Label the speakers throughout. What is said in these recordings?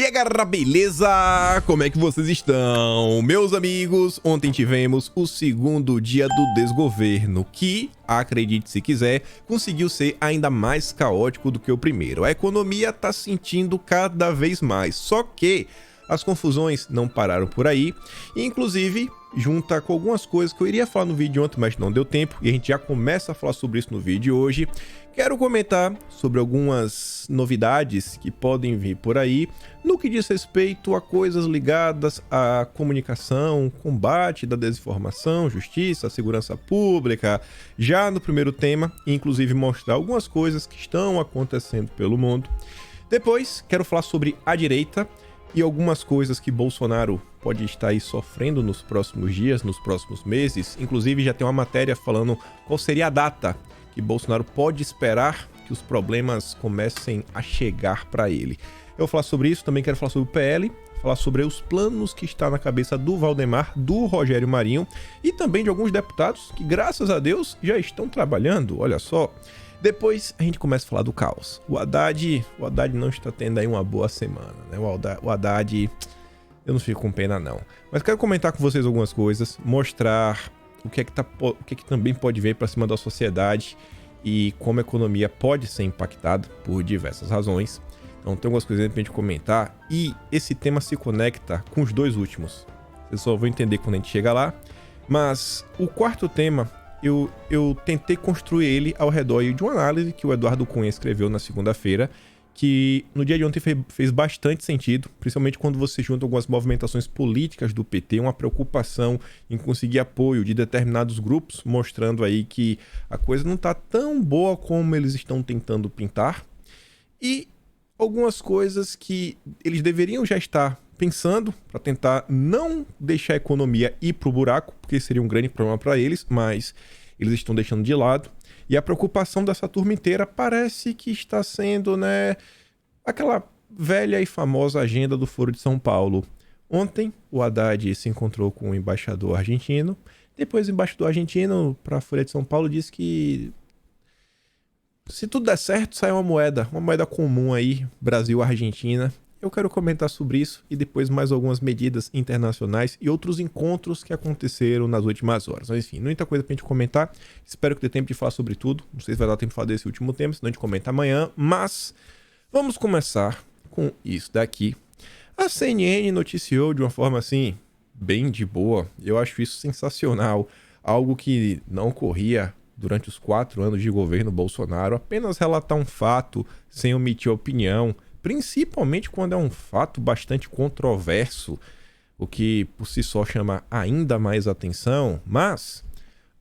Speaker 1: aí, galera, beleza? Como é que vocês estão? Meus amigos, ontem tivemos o segundo dia do desgoverno, que, acredite se quiser, conseguiu ser ainda mais caótico do que o primeiro. A economia tá sentindo cada vez mais, só que as confusões não pararam por aí, e inclusive junta com algumas coisas que eu iria falar no vídeo ontem, mas não deu tempo, e a gente já começa a falar sobre isso no vídeo de hoje. Quero comentar sobre algumas novidades que podem vir por aí, no que diz respeito a coisas ligadas à comunicação, combate da desinformação, justiça, segurança pública, já no primeiro tema, e inclusive mostrar algumas coisas que estão acontecendo pelo mundo. Depois, quero falar sobre a direita, e algumas coisas que Bolsonaro pode estar aí sofrendo nos próximos dias, nos próximos meses. Inclusive já tem uma matéria falando qual seria a data que Bolsonaro pode esperar que os problemas comecem a chegar para ele. Eu vou falar sobre isso, também quero falar sobre o PL, falar sobre os planos que está na cabeça do Valdemar, do Rogério Marinho e também de alguns deputados que, graças a Deus, já estão trabalhando, olha só. Depois a gente começa a falar do caos. O Haddad não está tendo aí uma boa semana, né? O Haddad, eu não fico com pena não. Mas quero comentar com vocês algumas coisas, mostrar o que é que também pode vir para cima da sociedade e como a economia pode ser impactada por diversas razões. Então tem algumas coisas pra gente comentar e esse tema se conecta com os dois últimos. Vocês só vão entender quando a gente chega lá. Mas o quarto tema, eu tentei construir ele ao redor de uma análise que o Eduardo Cunha escreveu na segunda-feira, que no dia de ontem fez bastante sentido, principalmente quando você junta algumas movimentações políticas do PT, uma preocupação em conseguir apoio de determinados grupos, mostrando aí que a coisa não está tão boa como eles estão tentando pintar, e algumas coisas que eles deveriam já estar pensando para tentar não deixar a economia ir pro buraco, porque seria um grande problema para eles, mas eles estão deixando de lado. E a preocupação dessa turma inteira parece que está sendo, né, aquela velha e famosa agenda do Foro de São Paulo. Ontem, o Haddad se encontrou com o embaixador argentino. Depois, o embaixador argentino, para a Folha de São Paulo, disse que se tudo der certo, sai uma moeda comum aí, Brasil-Argentina. Eu quero comentar sobre isso e depois mais algumas medidas internacionais e outros encontros que aconteceram nas últimas horas. Mas enfim, muita coisa pra gente comentar. Espero que dê tempo de falar sobre tudo. Não sei se vai dar tempo de falar desse último tema, senão a gente comenta amanhã. Mas vamos começar com isso daqui. A CNN noticiou de uma forma assim, bem de boa. Eu acho isso sensacional. Algo que não ocorria durante os 4 anos de governo Bolsonaro. Apenas relatar um fato sem omitir opinião, principalmente quando é um fato bastante controverso, o que por si só chama ainda mais atenção. Mas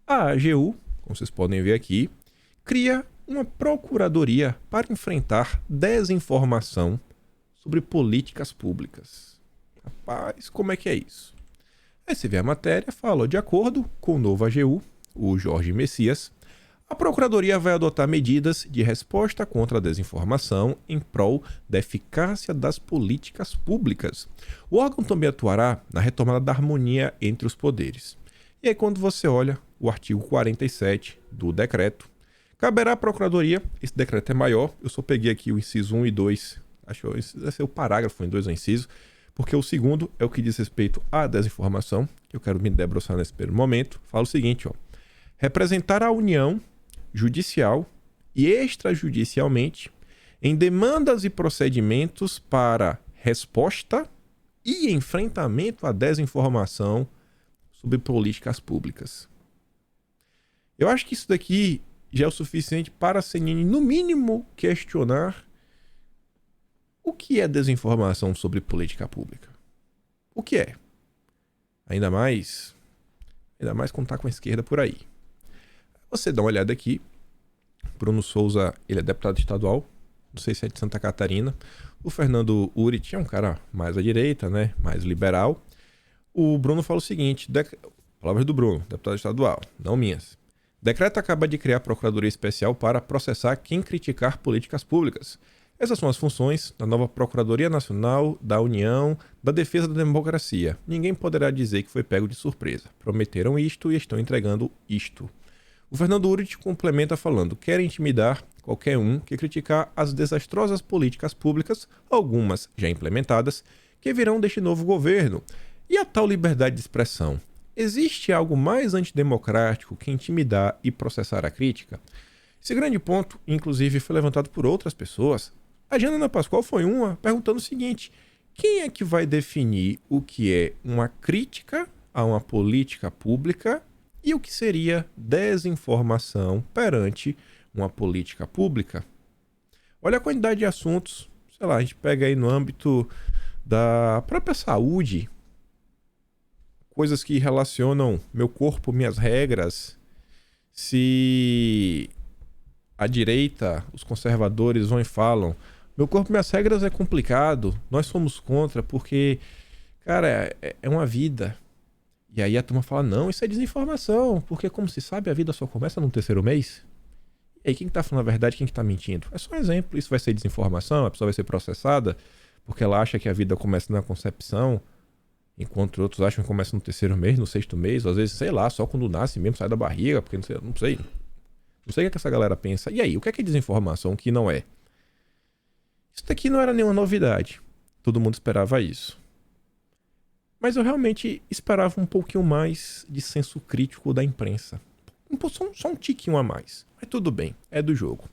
Speaker 1: a AGU, como vocês podem ver aqui, cria uma procuradoria para enfrentar desinformação sobre políticas públicas. Rapaz, como é que é isso? Aí você vê a matéria, fala, de acordo com o novo AGU, o Jorge Messias, a Procuradoria vai adotar medidas de resposta contra a desinformação em prol da eficácia das políticas públicas. O órgão também atuará na retomada da harmonia entre os poderes. E aí, quando você olha o artigo 47 do decreto, caberá à Procuradoria, esse decreto é maior, eu só peguei aqui o inciso 1 e 2, acho que deve ser o parágrafo em 2 o inciso, porque o segundo é o que diz respeito à desinformação, que eu quero me debruçar nesse primeiro momento. Fala o seguinte, ó: representar a União judicial e extrajudicialmente em demandas e procedimentos para resposta e enfrentamento à desinformação sobre políticas públicas. Eu acho que isso daqui já é o suficiente para a CNN, no mínimo, questionar o que é desinformação sobre política pública. O que é? Ainda mais quando tá com a esquerda por aí. Você dá uma olhada aqui. Bruno Souza, ele é deputado estadual, não sei se é de Santa Catarina. O Fernando Urich é um cara mais à direita, né? Mais liberal. O Bruno fala o seguinte, palavras do Bruno, deputado estadual, não minhas. Decreto acaba de criar a Procuradoria Especial para processar quem criticar políticas públicas. Essas são as funções da nova Procuradoria Nacional da União da Defesa da Democracia. Ninguém poderá dizer que foi pego de surpresa. Prometeram isto e estão entregando isto. O Fernando Urich complementa falando: quer intimidar qualquer um que criticar as desastrosas políticas públicas, algumas já implementadas, que virão deste novo governo. E a tal liberdade de expressão? Existe algo mais antidemocrático que intimidar e processar a crítica? Esse grande ponto, inclusive, foi levantado por outras pessoas. A Janaina Pascoal foi uma, perguntando o seguinte: quem é que vai definir o que é uma crítica a uma política pública e o que seria desinformação perante uma política pública? Olha a quantidade de assuntos, sei lá, a gente pega aí no âmbito da própria saúde, coisas que relacionam meu corpo, minhas regras. Se a direita, os conservadores vão e falam: meu corpo, minhas regras é complicado, nós somos contra porque, cara, é uma vida. E aí a turma fala: não, isso é desinformação, porque como se sabe, a vida só começa no terceiro mês. E aí quem que tá falando a verdade, quem que tá mentindo? É só um exemplo, isso vai ser desinformação, a pessoa vai ser processada porque ela acha que a vida começa na concepção, enquanto outros acham que começa no terceiro mês, no sexto mês, ou às vezes, sei lá, só quando nasce mesmo, sai da barriga, porque não sei. Não sei o que é que essa galera pensa. E aí, o que é desinformação, o que não é? Isso daqui não era nenhuma novidade. Todo mundo esperava isso. Mas eu realmente esperava um pouquinho mais de senso crítico da imprensa. Só um tiquinho a mais. Mas tudo bem, é do jogo.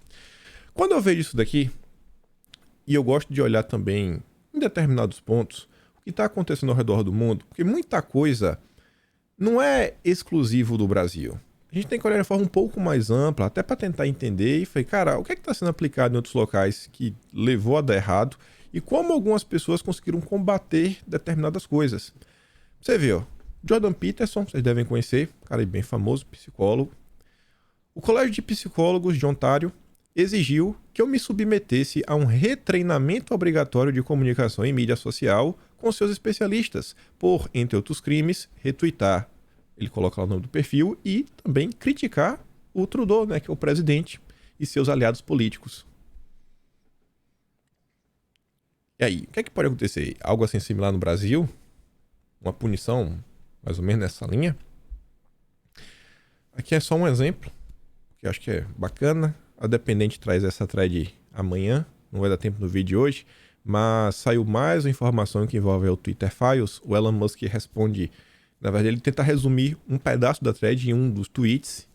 Speaker 1: Quando eu vejo isso daqui, e eu gosto de olhar também em determinados pontos o que está acontecendo ao redor do mundo, porque muita coisa não é exclusivo do Brasil. A gente tem que olhar de forma um pouco mais ampla, até para tentar entender e falar: cara, o que é que está sendo aplicado em outros locais que levou a dar errado e como algumas pessoas conseguiram combater determinadas coisas. Você vê, ó, Jordan Peterson, vocês devem conhecer, cara bem famoso, psicólogo. O Colégio de Psicólogos de Ontário exigiu que eu me submetesse a um retreinamento obrigatório de comunicação em mídia social com seus especialistas, por, entre outros crimes, retweetar, ele coloca lá o nome do perfil, e também criticar o Trudeau, né, que é o presidente, e seus aliados políticos. E aí, o que é que pode acontecer? Algo assim similar no Brasil? Uma punição mais ou menos nessa linha? Aqui é só um exemplo, que eu acho que é bacana. A Dependente traz essa thread amanhã, não vai dar tempo no vídeo de hoje, mas saiu mais uma informação que envolve o Twitter Files. O Elon Musk responde, na verdade ele tenta resumir um pedaço da thread em um dos tweets.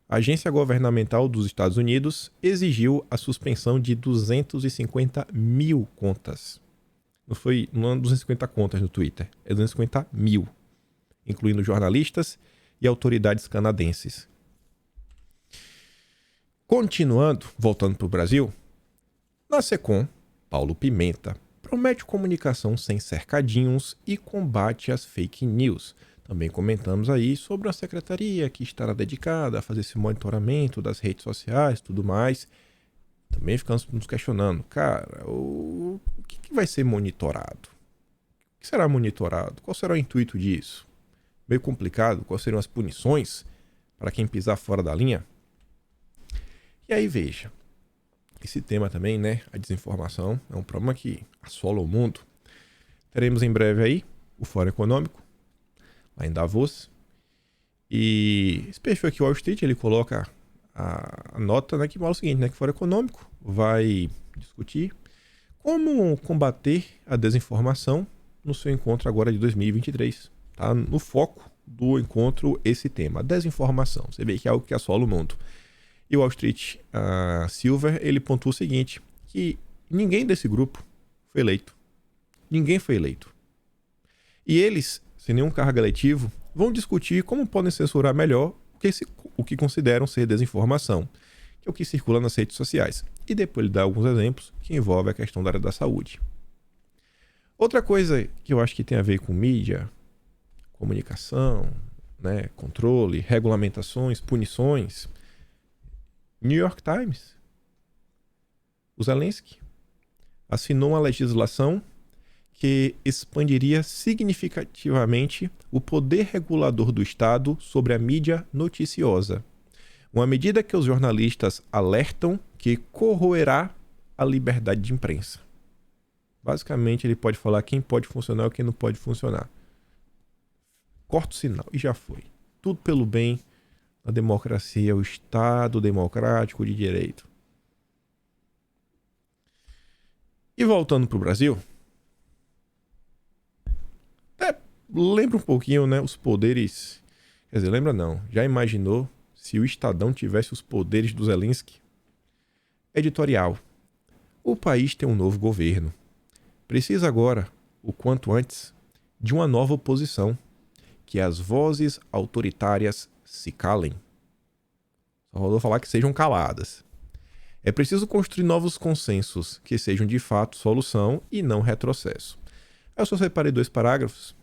Speaker 1: A agência governamental dos Estados Unidos exigiu a suspensão de 250 mil contas. Não é 250 contas no Twitter, é 250 mil, incluindo jornalistas e autoridades canadenses. Continuando, voltando para o Brasil, na SECOM, Paulo Pimenta promete comunicação sem cercadinhos e combate às fake news. Também comentamos aí sobre a secretaria que estará dedicada a fazer esse monitoramento das redes sociais e tudo mais. Também ficamos nos questionando, cara, o que vai ser monitorado? O que será monitorado? Qual será o intuito disso? Meio complicado, quais seriam as punições para quem pisar fora da linha? E aí veja, esse tema também, né, a desinformação, é um problema que assola o mundo. Teremos em breve aí o Fórum Econômico, lá em Davos. E esse perfil aqui, Wall Street, ele coloca a nota, né, que fala o seguinte, né, que o Fórum Econômico vai discutir como combater a desinformação no seu encontro agora de 2023. Tá no foco do encontro esse tema, a desinformação. Você vê que é algo que assola o mundo. E o Wall Street Silver, ele pontua o seguinte, que ninguém desse grupo foi eleito. Ninguém foi eleito. E eles, sem nenhum cargo eletivo, vão discutir como podem censurar melhor o que consideram ser desinformação, que é o que circula nas redes sociais. E depois ele dá alguns exemplos que envolvem a questão da área da saúde. Outra coisa que eu acho que tem a ver com mídia, comunicação, né, controle, regulamentações, punições. New York Times. O Zelensky assinou uma legislação que expandiria significativamente o poder regulador do Estado sobre a mídia noticiosa. Uma medida que os jornalistas alertam que corroerá a liberdade de imprensa. Basicamente, ele pode falar quem pode funcionar e quem não pode funcionar. Corta o sinal e já foi. Tudo pelo bem A democracia é o Estado democrático de direito. E voltando para o Brasil, lembra um pouquinho, né, os poderes... Quer dizer, lembra não. Já imaginou se o Estadão tivesse os poderes do Zelensky? Editorial. O país tem um novo governo. Precisa agora, o quanto antes, de uma nova oposição, que as vozes autoritárias se calem. Só faltou falar que sejam caladas. É preciso construir novos consensos que sejam de fato solução e não retrocesso. Eu só separei 2 parágrafos.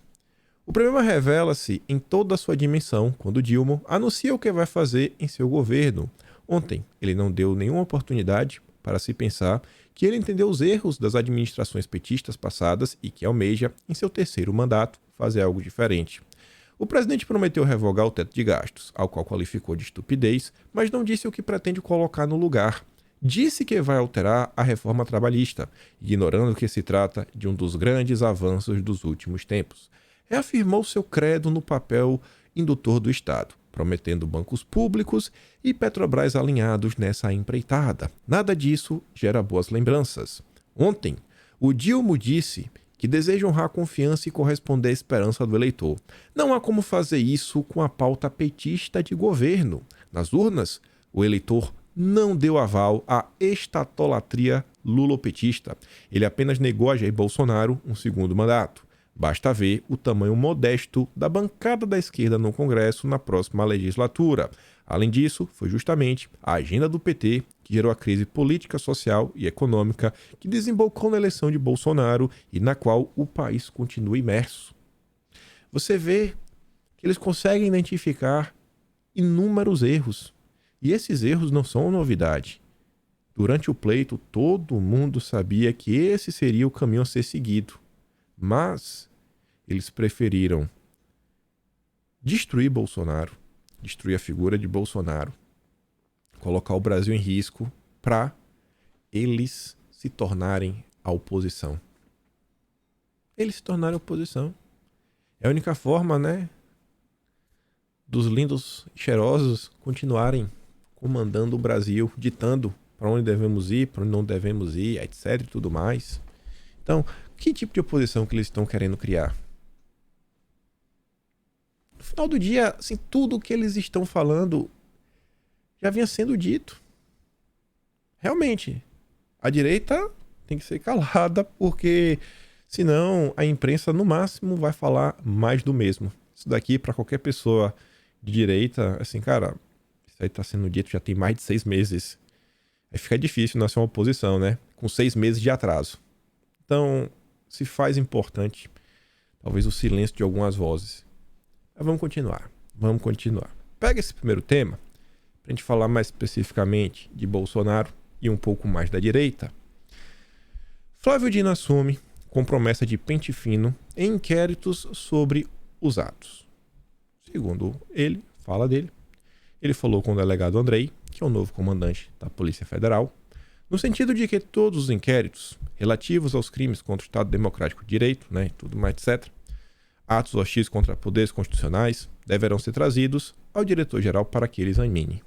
Speaker 1: O problema revela-se em toda a sua dimensão quando Dilma anuncia o que vai fazer em seu governo. Ontem, ele não deu nenhuma oportunidade para se pensar que ele entendeu os erros das administrações petistas passadas e que almeja, em seu 3º mandato, fazer algo diferente. O presidente prometeu revogar o teto de gastos, ao qual qualificou de estupidez, mas não disse o que pretende colocar no lugar. Disse que vai alterar a reforma trabalhista, ignorando que se trata de um dos grandes avanços dos últimos tempos. Reafirmou seu credo no papel indutor do Estado, prometendo bancos públicos e Petrobras alinhados nessa empreitada. Nada disso gera boas lembranças. Ontem, o Dilma disse que deseja honrar a confiança e corresponder à esperança do eleitor. Não há como fazer isso com a pauta petista de governo. Nas urnas, o eleitor não deu aval à estatolatria lulopetista. Ele apenas negou a Jair Bolsonaro um 2º mandato. Basta ver o tamanho modesto da bancada da esquerda no Congresso na próxima legislatura. Além disso, foi justamente a agenda do PT que gerou a crise política, social e econômica que desembocou na eleição de Bolsonaro e na qual o país continua imerso. Você vê que eles conseguem identificar inúmeros erros. E esses erros não são novidade. Durante o pleito, todo mundo sabia que esse seria o caminho a ser seguido. Mas eles preferiram destruir Bolsonaro, destruir a figura de Bolsonaro, colocar o Brasil em risco para eles se tornarem a oposição. Eles se tornarem a oposição. É a única forma, né, dos lindos e cheirosos continuarem comandando o Brasil, ditando para onde devemos ir, para onde não devemos ir, etc. e tudo mais. Então, que tipo de oposição que eles estão querendo criar? No final do dia, assim, tudo o que eles estão falando já vinha sendo dito. Realmente, a direita tem que ser calada, porque senão a imprensa, no máximo, vai falar mais do mesmo. Isso daqui, para qualquer pessoa de direita, assim, cara, isso aí tá sendo dito já tem mais de 6 meses. Aí fica difícil nascer uma oposição, né? Com 6 meses de atraso. Então, se faz importante, talvez, o silêncio de algumas vozes. Mas vamos continuar. Pega esse primeiro tema, para a gente falar mais especificamente de Bolsonaro e um pouco mais da direita. Flávio Dino assume com promessa de pente fino em inquéritos sobre os atos. Segundo ele, fala dele, ele falou com o delegado Andrei, que é o novo comandante da Polícia Federal, no sentido de que todos os inquéritos relativos aos crimes contra o Estado Democrático de Direito, né, tudo mais, etc., atos hostis contra poderes constitucionais, deverão ser trazidos ao diretor-geral para que ele examine.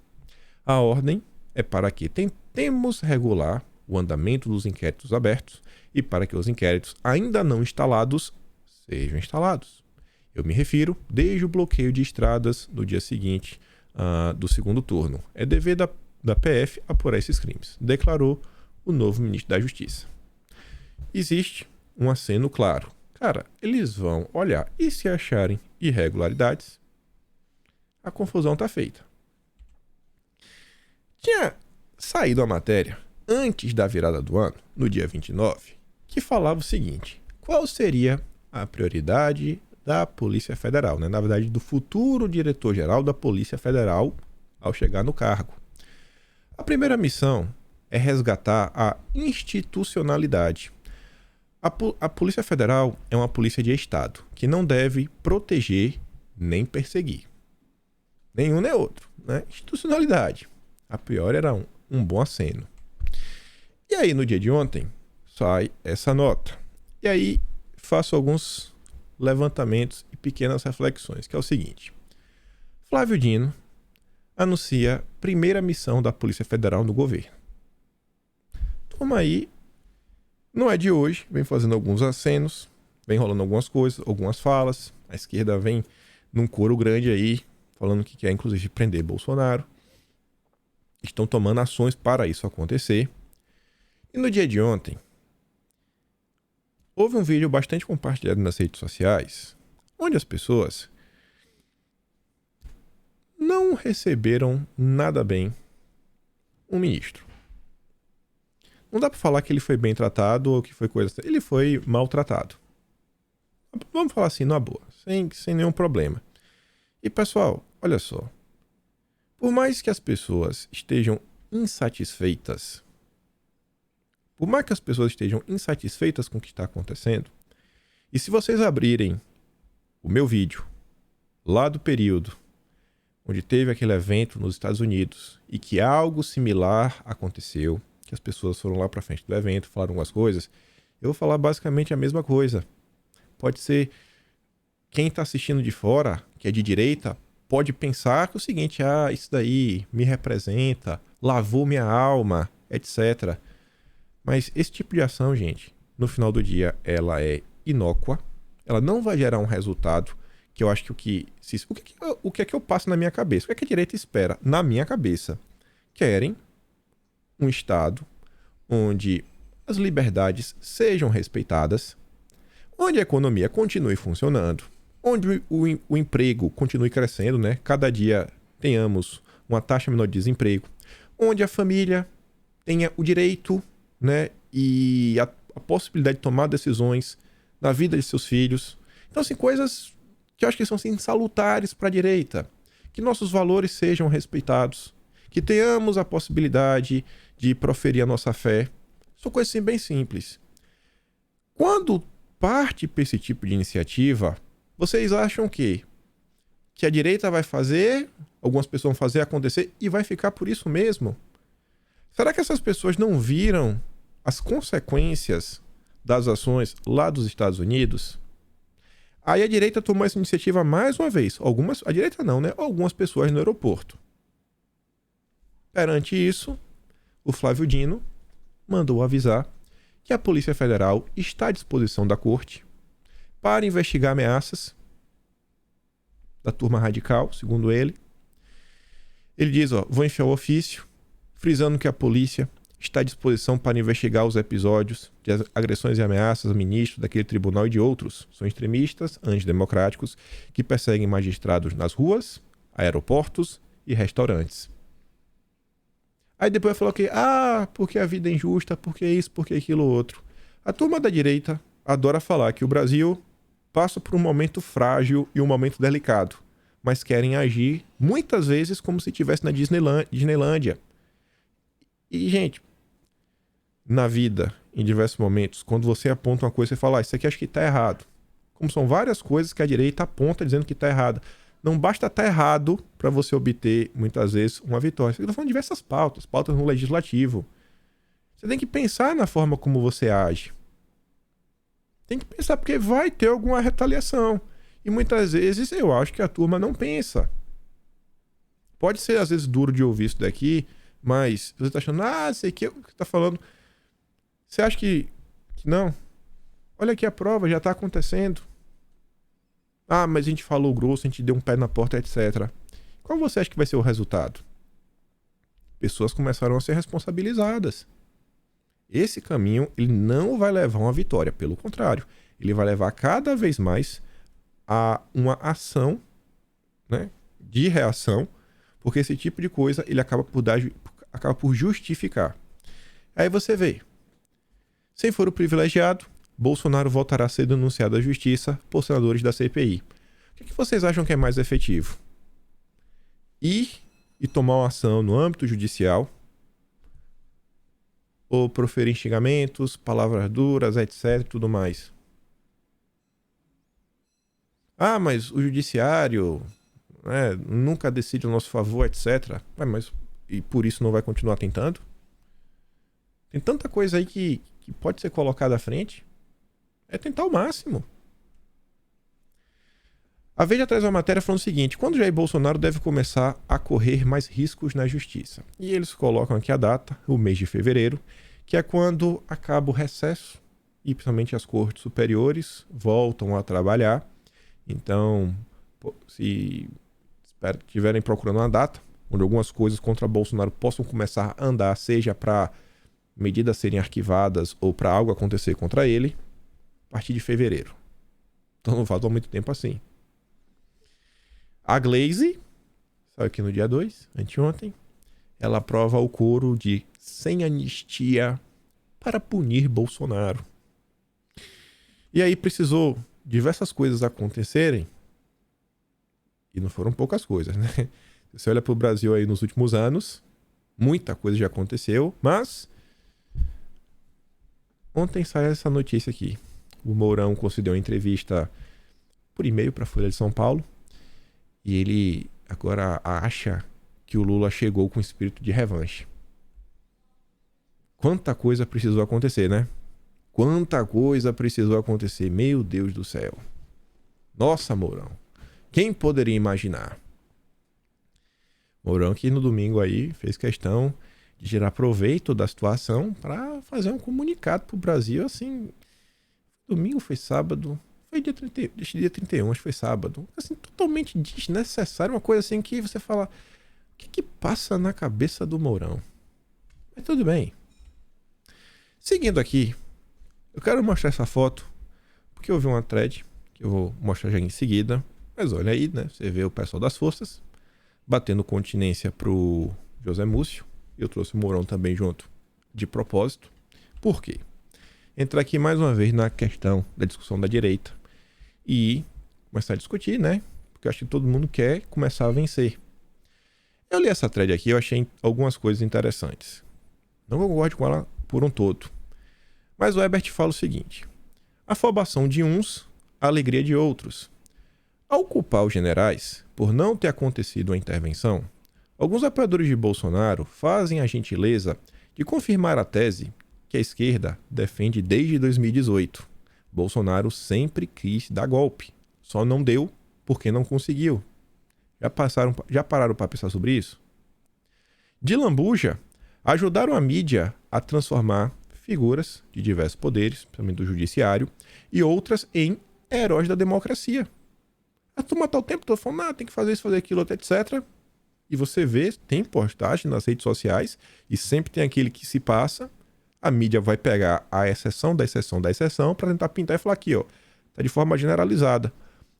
Speaker 1: A ordem é para que tentemos regular o andamento dos inquéritos abertos e para que os inquéritos ainda não instalados sejam instalados. Eu me refiro desde o bloqueio de estradas no dia seguinte do segundo turno. É dever da PF apurar esses crimes, declarou o novo ministro da Justiça. Existe um aceno claro. Cara, eles vão olhar e se acharem irregularidades, a confusão está feita. Tinha saído a matéria antes da virada do ano, no dia 29, que falava o seguinte: qual seria a prioridade da Polícia Federal, né? Na verdade, do futuro diretor-geral da Polícia Federal ao chegar no cargo. A primeira missão é resgatar a institucionalidade. A Polícia Federal é uma polícia de Estado que não deve proteger nem perseguir. Nenhum nem outro, né? Institucionalidade. A priori era um bom aceno. E aí, no dia de ontem, sai essa nota. E aí, faço alguns levantamentos e pequenas reflexões, que é o seguinte. Flávio Dino anuncia primeira missão da Polícia Federal no governo. Turma aí, não é de hoje, vem fazendo alguns acenos, vem rolando algumas coisas, algumas falas. A esquerda vem num coro grande aí, falando que quer inclusive prender Bolsonaro. Estão tomando ações para isso acontecer. E no dia de ontem, houve um vídeo bastante compartilhado nas redes sociais, onde as pessoas não receberam nada bem um ministro. Não dá pra falar que ele foi bem tratado ou que foi coisa assim. Ele foi maltratado. Vamos falar assim, na boa, sem nenhum problema. E pessoal, olha só. Por mais que as pessoas estejam insatisfeitas, com o que está acontecendo, e se vocês abrirem o meu vídeo lá do período onde teve aquele evento nos Estados Unidos e que algo similar aconteceu, que as pessoas foram lá para frente do evento, falaram algumas coisas, eu vou falar basicamente a mesma coisa. Pode ser quem está assistindo de fora, que é de direita, pode pensar que é o seguinte, isso daí me representa, lavou minha alma, etc. Mas esse tipo de ação, gente, no final do dia, ela é inócua, ela não vai gerar um resultado que eu acho que o que é que eu passo na minha cabeça? O que é que a direita espera? Na minha cabeça, querem um Estado onde as liberdades sejam respeitadas, onde a economia continue funcionando, onde o emprego continue crescendo, né? Cada dia tenhamos uma taxa menor de desemprego, onde a família tenha o direito, né, e a possibilidade de tomar decisões na vida de seus filhos. Então, assim, coisas que eu acho que são assim, salutares para a direita. Que nossos valores sejam respeitados, que tenhamos a possibilidade de proferir a nossa fé. São coisas assim, bem simples. Quando parte para esse tipo de iniciativa, vocês acham que a direita vai fazer, algumas pessoas vão fazer acontecer e vai ficar por isso mesmo? Será que essas pessoas não viram as consequências das ações lá dos Estados Unidos? Aí a direita tomou essa iniciativa mais uma vez. A direita não, né? Algumas pessoas no aeroporto. Perante isso, o Flávio Dino mandou avisar que a Polícia Federal está à disposição da corte para investigar ameaças da turma radical, segundo ele. Ele diz, vou enfiar o ofício, frisando que a polícia está à disposição para investigar os episódios de agressões e ameaças a ministros daquele tribunal e de outros. São extremistas, antidemocráticos, que perseguem magistrados nas ruas, aeroportos e restaurantes. Aí depois falou que, porque a vida é injusta, porque isso, porque aquilo outro. A turma da direita adora falar que o Brasil passa por um momento frágil e um momento delicado, mas querem agir muitas vezes como se estivesse na Disneylândia. E, gente, na vida, em diversos momentos, quando você aponta uma coisa, você fala, isso aqui acho que está errado. Como são várias coisas que a direita aponta dizendo que está errado. Não basta estar errado para você obter, muitas vezes, uma vitória. Você está falando de diversas pautas no legislativo. Você tem que pensar na forma como você age. Tem que pensar, porque vai ter alguma retaliação. E muitas vezes eu acho que a turma não pensa. Pode ser, às vezes, duro de ouvir isso daqui, mas você está achando, sei que você está falando. Você acha que não? Olha aqui a prova, já está acontecendo. Mas a gente falou grosso, a gente deu um pé na porta, etc. Qual você acha que vai ser o resultado? Pessoas começaram a ser responsabilizadas. Esse caminho, ele não vai levar a uma vitória. Pelo contrário, ele vai levar cada vez mais a uma ação, né, de reação, porque esse tipo de coisa ele acaba por justificar. Aí você vê, sem foro privilegiado, Bolsonaro voltará a ser denunciado à justiça por senadores da CPI. O que vocês acham que é mais efetivo? Ir e tomar uma ação no âmbito judicial, ou proferir xingamentos, palavras duras, etc, tudo mais? Mas o judiciário, né, nunca decide a nosso favor, etc. Mas e por isso não vai continuar tentando? Tem tanta coisa aí que pode ser colocada à frente. É tentar o máximo. A Veja traz uma matéria falando o seguinte: quando Jair Bolsonaro deve começar a correr mais riscos na justiça? E eles colocam aqui a data, o mês de fevereiro, que é quando acaba o recesso e principalmente as cortes superiores voltam a trabalhar. Então, se estiverem procurando uma data onde algumas coisas contra Bolsonaro possam começar a andar, seja para medidas serem arquivadas ou para algo acontecer contra ele, a partir de fevereiro. Então não falta muito tempo assim. A Glaze, saiu aqui no dia 2, anteontem, ela aprova o coro de sem anistia para punir Bolsonaro. E aí precisou diversas coisas acontecerem, e não foram poucas coisas, né? Se você olha para o Brasil aí nos últimos anos, muita coisa já aconteceu, mas ontem saiu essa notícia aqui. O Mourão concedeu uma entrevista por e-mail para a Folha de São Paulo, e ele agora acha que o Lula chegou com espírito de revanche. Quanta coisa precisou acontecer, né? Quanta coisa precisou acontecer. Meu Deus do céu. Nossa, Mourão. Quem poderia imaginar? Mourão que no domingo aí fez questão de gerar proveito da situação para fazer um comunicado pro Brasil, assim. Domingo foi sábado. Foi dia 31, acho que foi sábado. Assim, totalmente desnecessário. Uma coisa assim que você fala, o que passa na cabeça do Mourão? Mas tudo bem. Seguindo aqui, eu quero mostrar essa foto, porque eu vi uma thread, que eu vou mostrar já em seguida. Mas olha aí, né? Você vê o pessoal das forças batendo continência pro José Múcio. Eu trouxe o Mourão também junto, de propósito. Por quê? Entrar aqui mais uma vez na questão da discussão da direita e começar a discutir, né? Porque eu acho que todo mundo quer começar a vencer. Eu li essa thread aqui, eu achei algumas coisas interessantes. Não concordo com ela por um todo. Mas o Herbert fala o seguinte: afobação de uns, a alegria de outros. Ao culpar os generais por não ter acontecido a intervenção, alguns apoiadores de Bolsonaro fazem a gentileza de confirmar a tese que a esquerda defende desde 2018. Bolsonaro sempre quis dar golpe, só não deu porque não conseguiu. Já pararam para pensar sobre isso? De lambuja, ajudaram a mídia a transformar figuras de diversos poderes, principalmente do judiciário, e outras em heróis da democracia. A turma tá o tempo todo falando, tem que fazer isso, fazer aquilo, etc. E você vê, tem postagem nas redes sociais, e sempre tem aquele que se passa. A mídia vai pegar a exceção da exceção da exceção para tentar pintar e falar aqui, ó, tá de forma generalizada.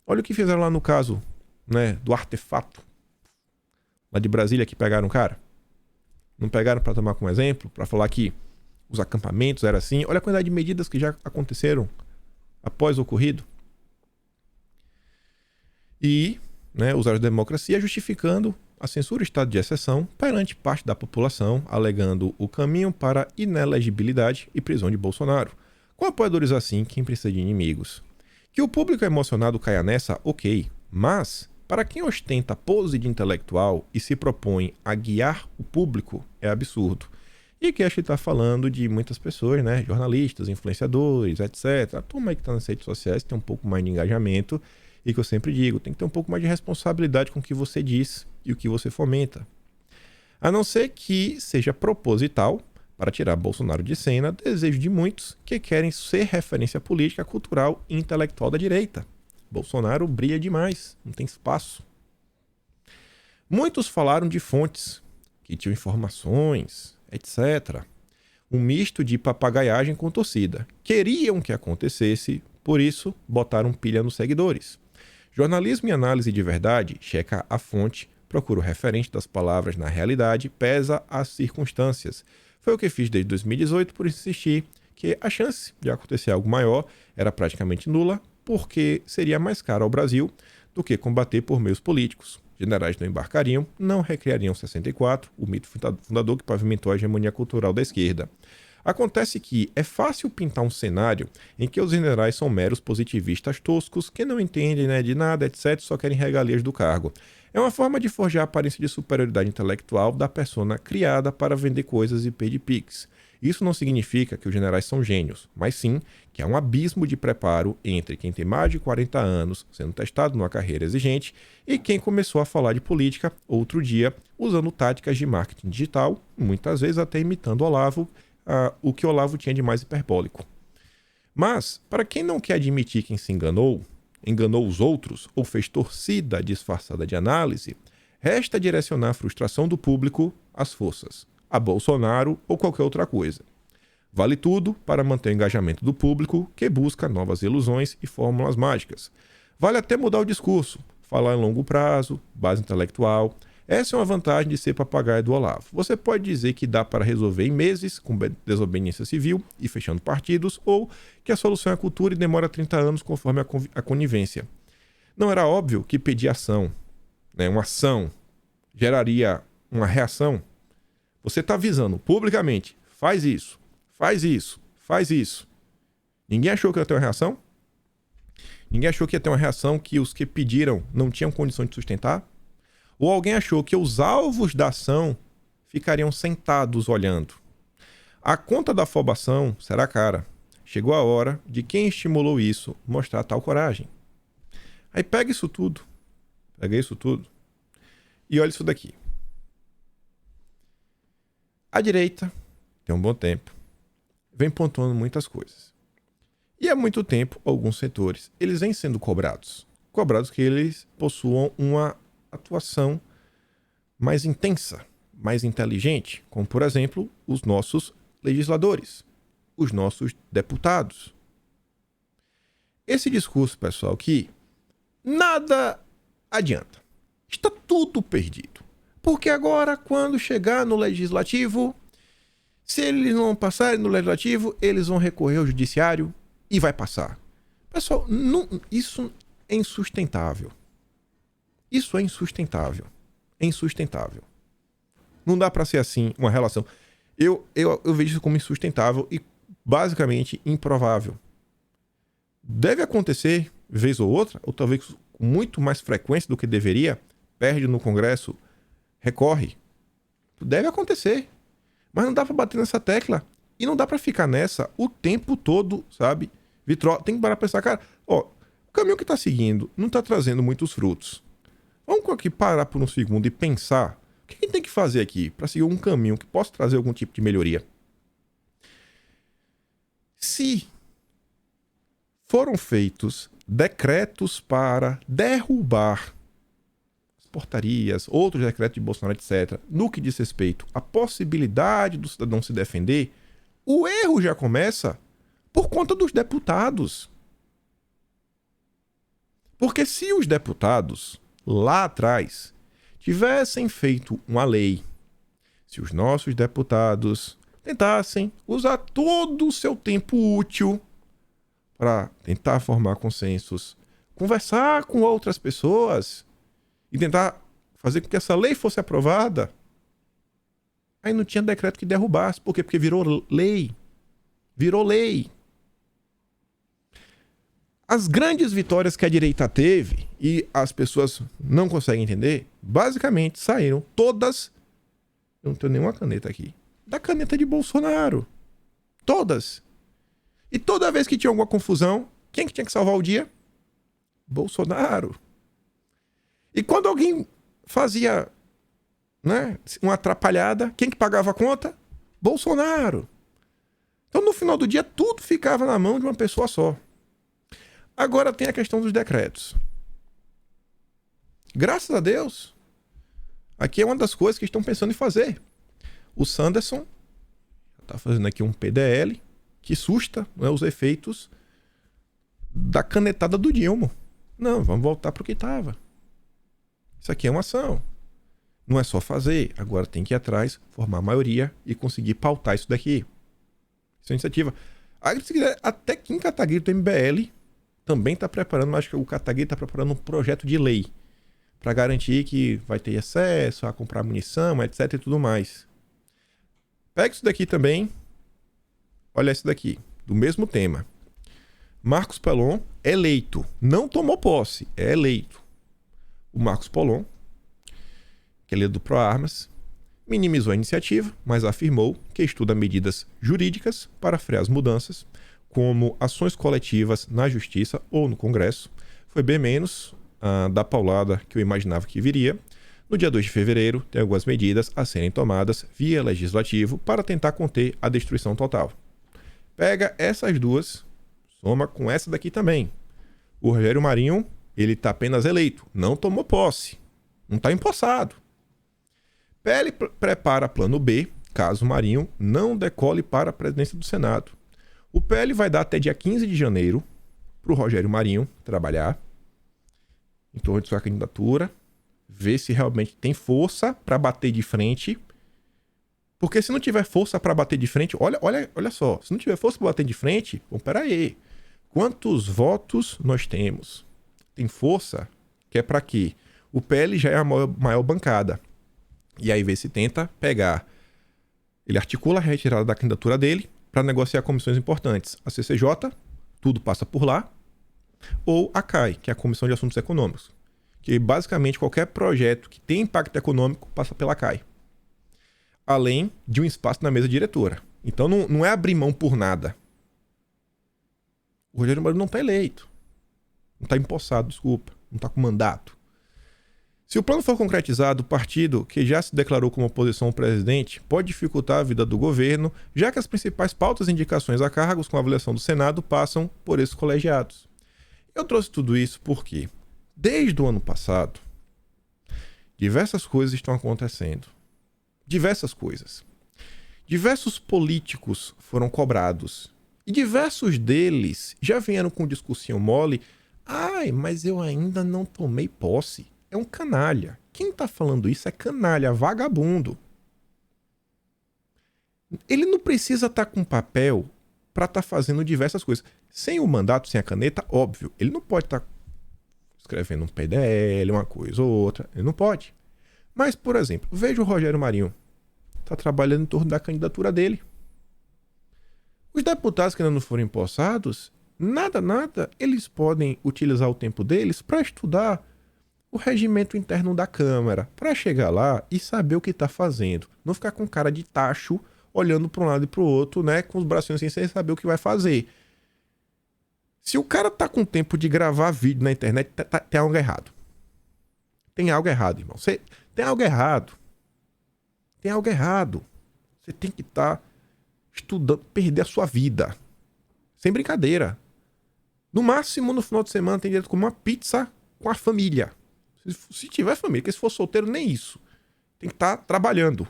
Speaker 1: Olha o que fizeram lá no caso, né, do artefato, lá de Brasília, que pegaram o cara. Não pegaram para tomar como exemplo, para falar que os acampamentos eram assim. Olha a quantidade de medidas que já aconteceram após o ocorrido. E, né, usaram a democracia justificando a censura e estado de exceção perante parte da população, alegando o caminho para inelegibilidade e prisão de Bolsonaro. Com apoiadores assim, quem precisa de inimigos? Que o público emocionado caia nessa, ok. Mas, para quem ostenta pose de intelectual e se propõe a guiar o público, é absurdo. E aqui acho que ele está falando de muitas pessoas, né? Jornalistas, influenciadores, etc. A turma aí que está nas redes sociais tem um pouco mais de engajamento. E que eu sempre digo, tem que ter um pouco mais de responsabilidade com o que você diz e o que você fomenta. A não ser que seja proposital, para tirar Bolsonaro de cena, desejo de muitos que querem ser referência política, cultural e intelectual da direita. Bolsonaro brilha demais, não tem espaço. Muitos falaram de fontes, que tinham informações, etc. Um misto de papagaiagem com torcida. Queriam que acontecesse, por isso botaram pilha nos seguidores. Jornalismo e análise de verdade checa a fonte, procura o referente das palavras na realidade, pesa as circunstâncias. Foi o que fiz desde 2018 por insistir que a chance de acontecer algo maior era praticamente nula, porque seria mais caro ao Brasil do que combater por meios políticos. Generais não embarcariam, não recriariam 64, o mito fundador que pavimentou a hegemonia cultural da esquerda. Acontece que é fácil pintar um cenário em que os generais são meros positivistas toscos que não entendem, né, de nada, etc., só querem regalias do cargo. É uma forma de forjar a aparência de superioridade intelectual da persona criada para vender coisas e pedir pix. Isso não significa que os generais são gênios, mas sim que há um abismo de preparo entre quem tem mais de 40 anos sendo testado numa carreira exigente e quem começou a falar de política outro dia usando táticas de marketing digital, muitas vezes até imitando Olavo, o que Olavo tinha de mais hiperbólico. Mas, para quem não quer admitir quem se enganou os outros ou fez torcida disfarçada de análise, resta direcionar a frustração do público às forças, a Bolsonaro ou qualquer outra coisa. Vale tudo para manter o engajamento do público que busca novas ilusões e fórmulas mágicas. Vale até mudar o discurso, falar em longo prazo, base intelectual. Essa é uma vantagem de ser papagaio do Olavo. Você pode dizer que dá para resolver em meses com desobediência civil e fechando partidos, ou que a solução é a cultura e demora 30 anos conforme a conivência. Não era óbvio que pedir ação, uma ação, geraria uma reação? Você está avisando publicamente, faz isso, faz isso, faz isso. Ninguém achou que ia ter uma reação? Ninguém achou que ia ter uma reação que os que pediram não tinham condição de sustentar? Ou alguém achou que os alvos da ação ficariam sentados olhando? A conta da afobação será cara. Chegou a hora de quem estimulou isso mostrar tal coragem. Aí pega isso tudo e olha isso daqui. A direita, tem um bom tempo, vem pontuando muitas coisas. E há muito tempo, alguns setores, eles vêm sendo cobrados que eles possuam uma atuação mais intensa, mais inteligente, como, por exemplo, os nossos legisladores, os nossos deputados. Esse discurso, pessoal, que nada adianta. Está tudo perdido. Porque agora, quando chegar no legislativo, se eles não passarem no legislativo, eles vão recorrer ao judiciário e vai passar. Pessoal, isso é insustentável. Isso é insustentável. É insustentável. Não dá para ser assim uma relação. Eu vejo isso como insustentável e basicamente improvável. Deve acontecer, vez ou outra, ou talvez com muito mais frequência do que deveria, perde no Congresso, recorre. Deve acontecer. Mas não dá para bater nessa tecla. E não dá para ficar nessa o tempo todo, sabe? Vitró, tem que parar pra pensar, cara, o caminho que tá seguindo não tá trazendo muitos frutos. Vamos aqui parar por um segundo e pensar o que a gente tem que fazer aqui para seguir um caminho que possa trazer algum tipo de melhoria. Se foram feitos decretos para derrubar as portarias, outros decretos de Bolsonaro, etc., no que diz respeito à possibilidade do cidadão se defender, o erro já começa por conta dos deputados. Porque se os deputados lá atrás tivessem feito uma lei, se os nossos deputados tentassem usar todo o seu tempo útil para tentar formar consensos, conversar com outras pessoas e tentar fazer com que essa lei fosse aprovada, aí não tinha decreto que derrubasse. Por quê? Porque virou lei. Virou lei. As grandes vitórias que a direita teve, e as pessoas não conseguem entender, basicamente saíram todas, eu não tenho nenhuma caneta aqui, da caneta de Bolsonaro. Todas. E toda vez que tinha alguma confusão, quem que tinha que salvar o dia? Bolsonaro. E quando alguém fazia, uma atrapalhada, quem que pagava a conta? Bolsonaro. Então no final do dia tudo ficava na mão de uma pessoa só. Agora tem a questão dos decretos. Graças a Deus, aqui é uma das coisas que estão pensando em fazer. O Sanderson está fazendo aqui um PDL que susta os efeitos da canetada do Dilma. Não, vamos voltar para o que estava. Isso aqui é uma ação. Não é só fazer, agora tem que ir atrás, formar a maioria e conseguir pautar isso daqui. Isso é uma iniciativa. Até Kim Kataguiri do MBL também está preparando, mas acho que o Kataguiri está preparando um projeto de lei para garantir que vai ter acesso a comprar munição, etc e tudo mais. Pega isso daqui também. Olha isso daqui, do mesmo tema. Marcos Pelon, eleito. Não tomou posse, é eleito. O Marcos Pelon, que é líder do ProArmas, minimizou a iniciativa, mas afirmou que estuda medidas jurídicas para frear as mudanças, como ações coletivas na Justiça ou no Congresso. Foi bem menos da paulada que eu imaginava que viria. No dia 2 de fevereiro, tem algumas medidas a serem tomadas via legislativo para tentar conter a destruição total. Pega essas duas, soma com essa daqui também. O Rogério Marinho, ele está apenas eleito, não tomou posse, não está empossado. PL prepara plano B, caso Marinho não decole para a presidência do Senado. O PL vai dar até dia 15 de janeiro para o Rogério Marinho trabalhar em torno de sua candidatura, ver se realmente tem força para bater de frente. Porque se não tiver força para bater de frente, olha só, se não tiver força para bater de frente, bom, peraí, quantos votos nós temos? Tem força, que é para quê? O PL já é a maior bancada. E aí vê se tenta pegar. Ele articula a retirada da candidatura dele para negociar comissões importantes. A CCJ, tudo passa por lá. Ou a CAI, que é a Comissão de Assuntos Econômicos. Que basicamente qualquer projeto que tem impacto econômico passa pela CAI. Além de um espaço na mesa diretora. Então não é abrir mão por nada. O Rogério Marinho não está eleito. Não está empossado, desculpa. Não está com mandato. Se o plano for concretizado, o partido, que já se declarou como oposição ao presidente, pode dificultar a vida do governo, já que as principais pautas e indicações a cargos com avaliação do Senado passam por esses colegiados. Eu trouxe tudo isso porque, desde o ano passado, diversas coisas estão acontecendo. Diversas coisas. Diversos políticos foram cobrados. E diversos deles já vieram com um discursinho mole. Ai, mas eu ainda não tomei posse. É um canalha. Quem tá falando isso é canalha, vagabundo. Ele não precisa estar com papel para estar fazendo diversas coisas. Sem o mandato, sem a caneta, óbvio. Ele não pode estar escrevendo um PDL, uma coisa ou outra. Ele não pode. Mas, por exemplo, veja o Rogério Marinho. Está trabalhando em torno da candidatura dele. Os deputados que ainda não foram empossados, nada, eles podem utilizar o tempo deles para estudar o regimento interno da Câmara, para chegar lá e saber o que está fazendo. Não ficar com cara de tacho, olhando para um lado e para o outro, né, com os bracinhos assim, sem saber o que vai fazer. Se o cara tá com tempo de gravar vídeo na internet, tem algo errado. Tem algo errado, irmão. Tem algo errado. Tem algo errado. Você tem que estar estudando, perder a sua vida. Sem brincadeira. No máximo, no final de semana, tem direito de comer uma pizza com a família. Se tiver família, porque se for solteiro, nem isso. Tem que estar trabalhando.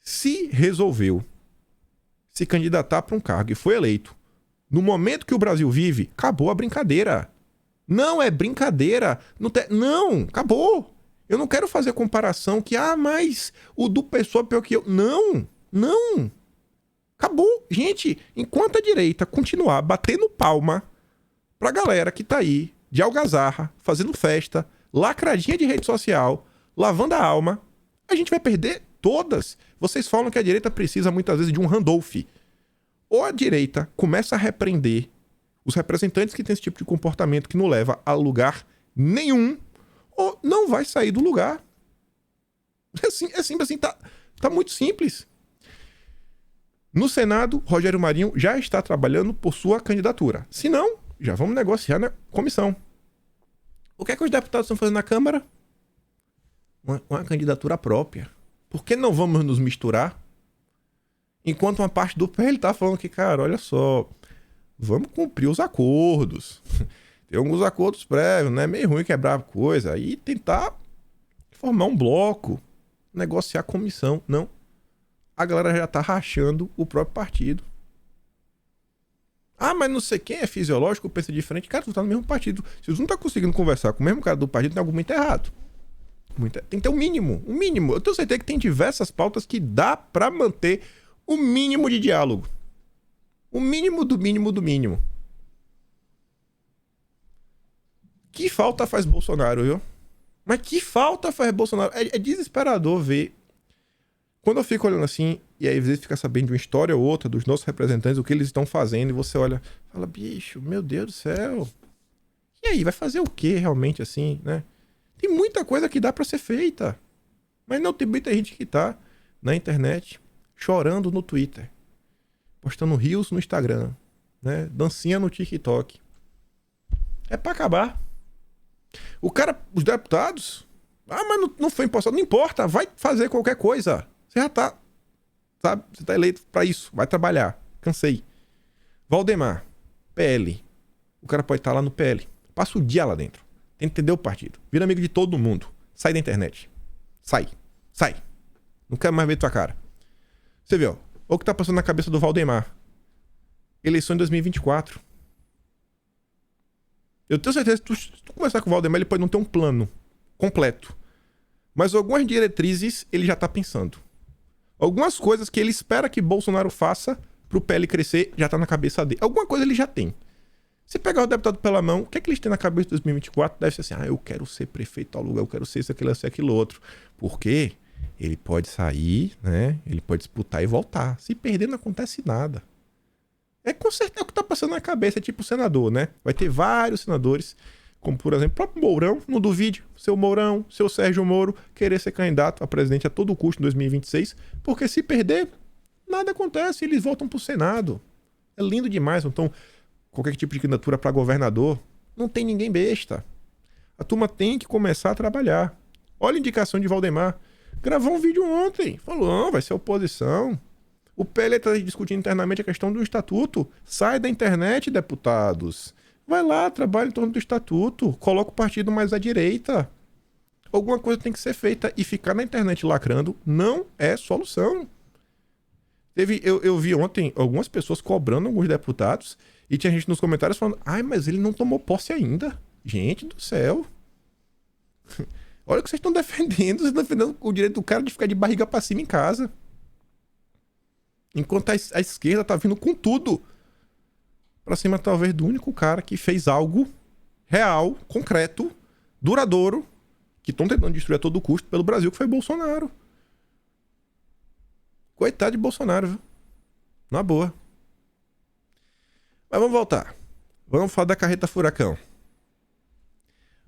Speaker 1: Se resolveu se candidatar para um cargo e foi eleito, no momento que o Brasil vive, acabou a brincadeira. Não é brincadeira. Não, acabou. Eu não quero fazer comparação que, mas o do pessoal é pior que eu. Não. Acabou. Gente, enquanto a direita continuar batendo palma pra galera que tá aí, de algazarra, fazendo festa, lacradinha de rede social, lavando a alma, a gente vai perder todas. Vocês falam que a direita precisa muitas vezes de um Randolph. Ou a direita começa a repreender os representantes que têm esse tipo de comportamento que não leva a lugar nenhum, ou não vai sair do lugar. É simples assim, tá muito simples. No Senado, Rogério Marinho já está trabalhando por sua candidatura. Se não, já vamos negociar na comissão. O que é que os deputados estão fazendo na Câmara? Uma candidatura própria. Por que não vamos nos misturar? Enquanto uma parte do PL tá falando que, cara, olha só, vamos cumprir os acordos. Tem alguns acordos prévios, né? Meio ruim quebrar coisa. Aí tentar formar um bloco, negociar a comissão. Não. A galera já tá rachando o próprio partido. Mas não sei quem é fisiológico, pensa diferente. Cara, tu tá no mesmo partido. Se tu não tá conseguindo conversar com o mesmo cara do partido, tem algo muito errado. Tem que ter um mínimo. Eu tenho certeza que tem diversas pautas que dá pra manter o mínimo de diálogo. O mínimo do mínimo do mínimo. Que falta faz Bolsonaro, viu? Mas que falta faz Bolsonaro? É desesperador ver. Quando eu fico olhando assim, e aí às vezes fica sabendo de uma história ou outra dos nossos representantes, o que eles estão fazendo, e você olha, fala, bicho, meu Deus do céu. E aí, vai fazer o que realmente assim, né? Tem muita coisa que dá pra ser feita. Mas não, tem muita gente que tá na internet chorando no Twitter, postando reels no Instagram, né? Dancinha no TikTok. É pra acabar. O cara, os deputados, mas não foi impostado, não importa, vai fazer qualquer coisa. Você já tá, sabe? Você tá eleito pra isso, vai trabalhar. Cansei. Valdemar, PL. O cara pode estar lá no PL. Passa o dia lá dentro. Tenta entender o partido. Vira amigo de todo mundo. Sai da internet. Sai. Não quero mais ver tua cara. Você viu, ó. Olha o que tá passando na cabeça do Valdemar. Eleição em 2024. Eu tenho certeza que se tu conversar com o Valdemar, ele pode não ter um plano completo. Mas algumas diretrizes ele já tá pensando. Algumas coisas que ele espera que Bolsonaro faça pro PL crescer já tá na cabeça dele. Alguma coisa ele já tem. Se pegar o deputado pela mão, o que é que eles têm na cabeça de 2024? Deve ser assim, eu quero ser prefeito tal lugar, eu quero ser isso, aquilo outro. Por quê? Ele pode sair, né? Ele pode disputar e voltar. Se perder, não acontece nada. É com certeza o que tá passando na cabeça, é tipo senador, né? Vai ter vários senadores, como por exemplo o próprio Mourão, não duvide, seu Mourão, seu Sérgio Moro, querer ser candidato a presidente a todo custo em 2026, porque se perder, nada acontece, eles voltam pro Senado. É lindo demais, então qualquer tipo de candidatura para governador, não tem ninguém besta. A turma tem que começar a trabalhar. Olha a indicação de Valdemar. Gravou um vídeo ontem, falou, vai ser oposição. O PL está discutindo internamente a questão do estatuto. Sai da internet, deputados. Vai lá, trabalha em torno do estatuto. Coloca o partido mais à direita. Alguma coisa tem que ser feita. E ficar na internet lacrando não é solução. Eu vi ontem algumas pessoas cobrando alguns deputados. E tinha gente nos comentários falando, mas ele não tomou posse ainda. Gente do céu. Olha o que vocês estão defendendo. Vocês estão defendendo o direito do cara de ficar de barriga pra cima em casa. Enquanto a esquerda tá vindo com tudo pra cima, talvez, do único cara que fez algo real, concreto, duradouro, que estão tentando destruir a todo custo pelo Brasil, que foi Bolsonaro. Coitado de Bolsonaro, viu? Na boa. Mas vamos voltar. Vamos falar da carreta furacão.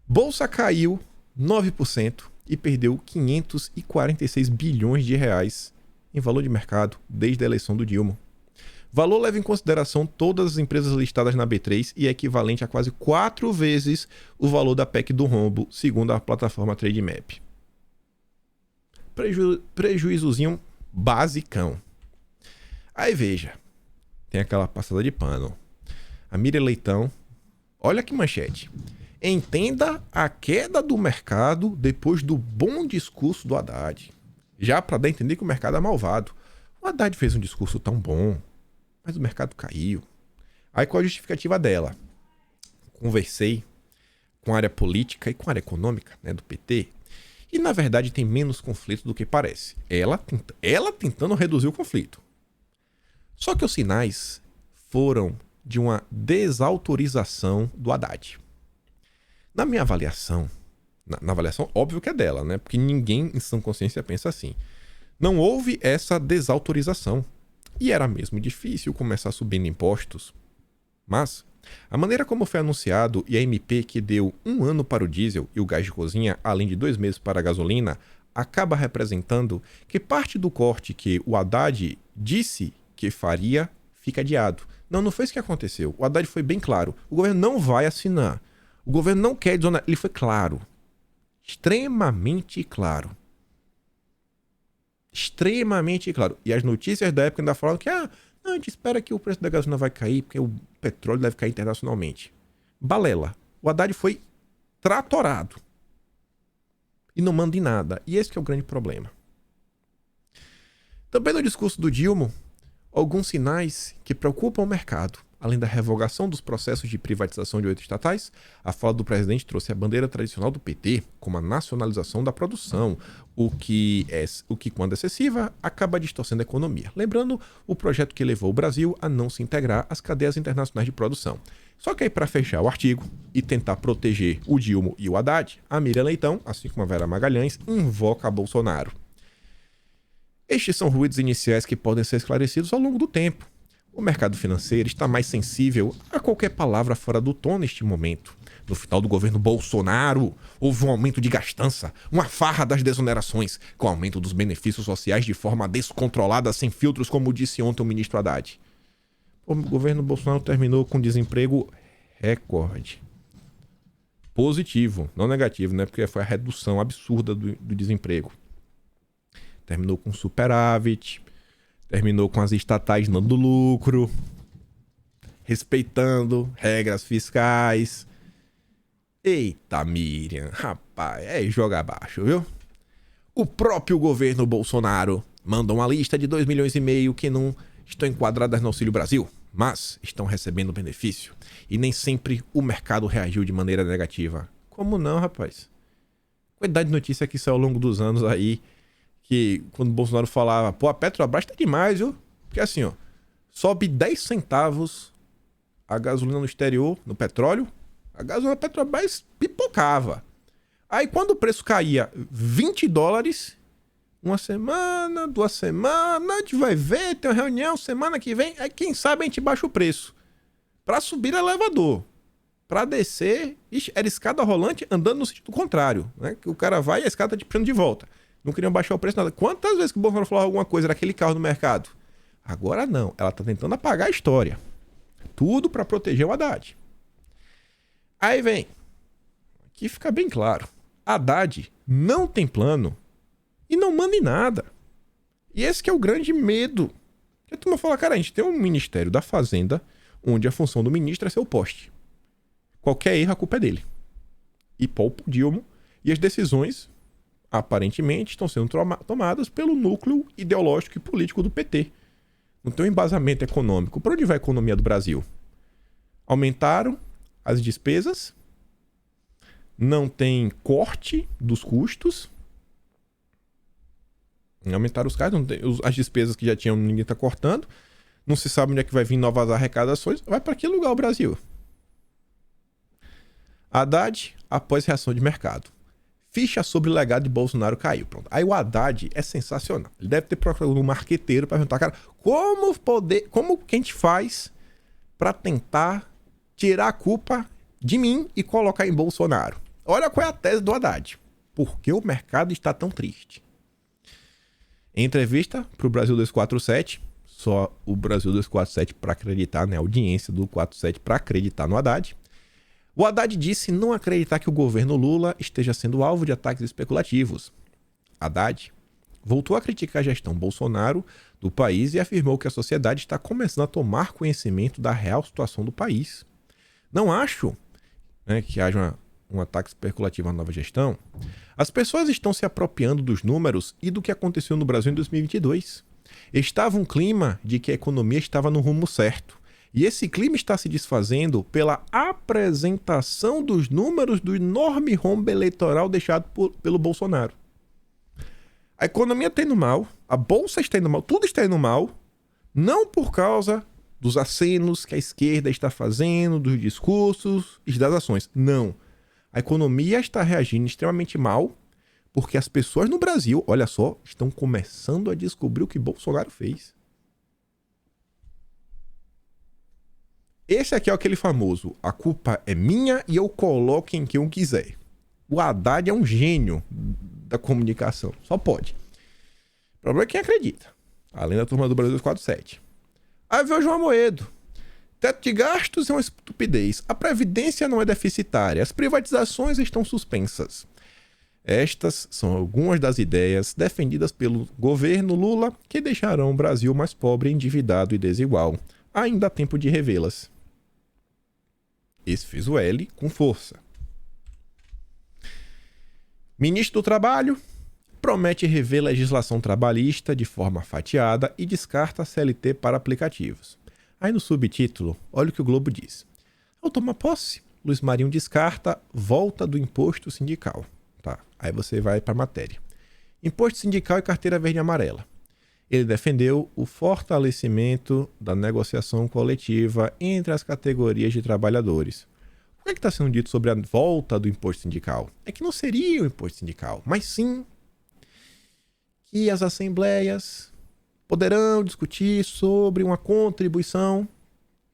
Speaker 1: Bolsa caiu 9% e perdeu 546 bilhões de reais em valor de mercado desde a eleição do Dilma. Valor leva em consideração todas as empresas listadas na B3 e é equivalente a quase 4 vezes o valor da PEC do rombo, segundo a plataforma Trademap. Prejuízozinho basicão. Aí veja, tem aquela passada de pano. A Miriam Leitão, olha que manchete. Entenda a queda do mercado depois do bom discurso do Haddad. Já para dar a entender que o mercado é malvado. O Haddad fez um discurso tão bom, mas o mercado caiu. Aí qual a justificativa dela? Conversei com a área política e com a área econômica, né, do PT, e na verdade tem menos conflito do que parece. Ela tentando reduzir o conflito. Só que os sinais foram de uma desautorização do Haddad. Na minha avaliação, na avaliação óbvio que é dela, né? Porque ninguém em sã consciência pensa assim. Não houve essa desautorização. E era mesmo difícil começar subindo impostos. Mas a maneira como foi anunciado e a MP que deu 1 ano para o diesel e o gás de cozinha, além de 2 meses para a gasolina, acaba representando que parte do corte que o Haddad disse que faria fica adiado. Não foi isso que aconteceu. O Haddad foi bem claro. O governo não vai assinar. O governo não quer desonerar. Ele foi claro. Extremamente claro. Extremamente claro. E as notícias da época ainda falaram que a gente espera que o preço da gasolina vai cair porque o petróleo deve cair internacionalmente. Balela. O Haddad foi tratorado. E não manda em nada. E esse que é o grande problema. Também no discurso do Dilma, alguns sinais que preocupam o mercado. Além da revogação dos processos de privatização de 8 estatais, a fala do presidente trouxe a bandeira tradicional do PT, como a nacionalização da produção, o que, quando excessiva, acaba distorcendo a economia. Lembrando o projeto que levou o Brasil a não se integrar às cadeias internacionais de produção. Só que aí, para fechar o artigo e tentar proteger o Dilma e o Haddad, a Miriam Leitão, assim como a Vera Magalhães, invoca a Bolsonaro. Estes são ruídos iniciais que podem ser esclarecidos ao longo do tempo. O mercado financeiro está mais sensível a qualquer palavra fora do tom neste momento. No final do governo Bolsonaro, houve um aumento de gastança, uma farra das desonerações, com o aumento dos benefícios sociais de forma descontrolada, sem filtros, como disse ontem o ministro Haddad. O governo Bolsonaro terminou com desemprego recorde. Positivo, não negativo, né? Porque foi a redução absurda do desemprego. Terminou com superávit, terminou com as estatais dando lucro, respeitando regras fiscais. Eita, Miriam, rapaz, é jogar abaixo, viu? O próprio governo Bolsonaro mandou uma lista de 2,5 milhões que não estão enquadradas no Auxílio Brasil, mas estão recebendo benefício. E nem sempre o mercado reagiu de maneira negativa. Como não, rapaz? Quantidade de notícia que saiu ao longo dos anos aí, que quando o Bolsonaro falava, pô, a Petrobras tá demais, viu? Porque assim, ó, sobe 10 centavos a gasolina no exterior, no petróleo, a gasolina da Petrobras pipocava. Aí quando o preço caía 20 dólares, uma semana, 2 semanas, a gente vai ver, tem uma reunião semana que vem, aí quem sabe a gente baixa o preço. Pra subir elevador. Pra descer, ixi, era escada rolante andando no sentido contrário, né? Que o cara vai e a escada tá te prendendo de volta. Não queriam baixar o preço, nada. Quantas vezes que o Bolsonaro falava alguma coisa naquele carro no mercado? Agora não, ela tá tentando apagar a história. Tudo pra proteger o Haddad. Aí vem, aqui fica bem claro, Haddad não tem plano e não manda em nada. E esse que é o grande medo. Porque a turma fala, cara, a gente tem um Ministério da Fazenda, onde a função do ministro é ser o poste. Qualquer erro, a culpa é dele. E poupa o Dilma, e as decisões, aparentemente, estão sendo tomadas pelo núcleo ideológico e político do PT. Não tem um embasamento econômico. Para onde vai a economia do Brasil? Aumentaram as despesas, não tem corte dos custos, aumentaram os custos, não tem, as despesas que já tinham, ninguém está cortando, não se sabe onde é que vai vir novas arrecadações, vai para que lugar o Brasil? Haddad, após reação de mercado. Ficha sobre o legado de Bolsonaro caiu. Pronto. Aí o Haddad é sensacional. Ele deve ter procurado um marqueteiro para perguntar, cara, como que a gente faz para tentar tirar a culpa de mim e colocar em Bolsonaro? Olha qual é a tese do Haddad. Por que o mercado está tão triste? Em entrevista para o Brasil 247, só o Brasil 247 para acreditar, né? A audiência do 47 para acreditar no Haddad. O Haddad disse não acreditar que o governo Lula esteja sendo alvo de ataques especulativos. Haddad voltou a criticar a gestão Bolsonaro do país e afirmou que a sociedade está começando a tomar conhecimento da real situação do país. Não acho, né, que haja um ataque especulativo à nova gestão. As pessoas estão se apropriando dos números e do que aconteceu no Brasil em 2022. Estava um clima de que a economia estava no rumo certo. E esse clima está se desfazendo pela apresentação dos números do enorme rombo eleitoral deixado pelo Bolsonaro. A economia está indo mal, a bolsa está indo mal, tudo está indo mal, não por causa dos acenos que a esquerda está fazendo, dos discursos e das ações. Não. A economia está reagindo extremamente mal porque as pessoas no Brasil, olha só, estão começando a descobrir o que Bolsonaro fez. Esse aqui é aquele famoso, a culpa é minha e eu coloco em quem eu quiser. O Haddad é um gênio da comunicação, só pode. O problema é quem acredita. Além da turma do Brasil 247. Aí veio o João Amoedo. Teto de gastos é uma estupidez. A Previdência não é deficitária. As privatizações estão suspensas. Estas são algumas das ideias defendidas pelo governo Lula que deixarão o Brasil mais pobre, endividado e desigual. Ainda há tempo de revê-las. Esse fez o L com força. Ministro do Trabalho promete rever legislação trabalhista de forma fatiada e descarta a CLT para aplicativos. Aí no subtítulo, olha o que o Globo diz. Ao tomar posse, Luiz Marinho descarta volta do imposto sindical. Tá, aí você vai para a matéria. Imposto sindical e carteira verde e amarela. Ele defendeu o fortalecimento da negociação coletiva entre as categorias de trabalhadores. O que está sendo dito sobre a volta do imposto sindical? É que não seria o imposto sindical, mas sim que as assembleias poderão discutir sobre uma contribuição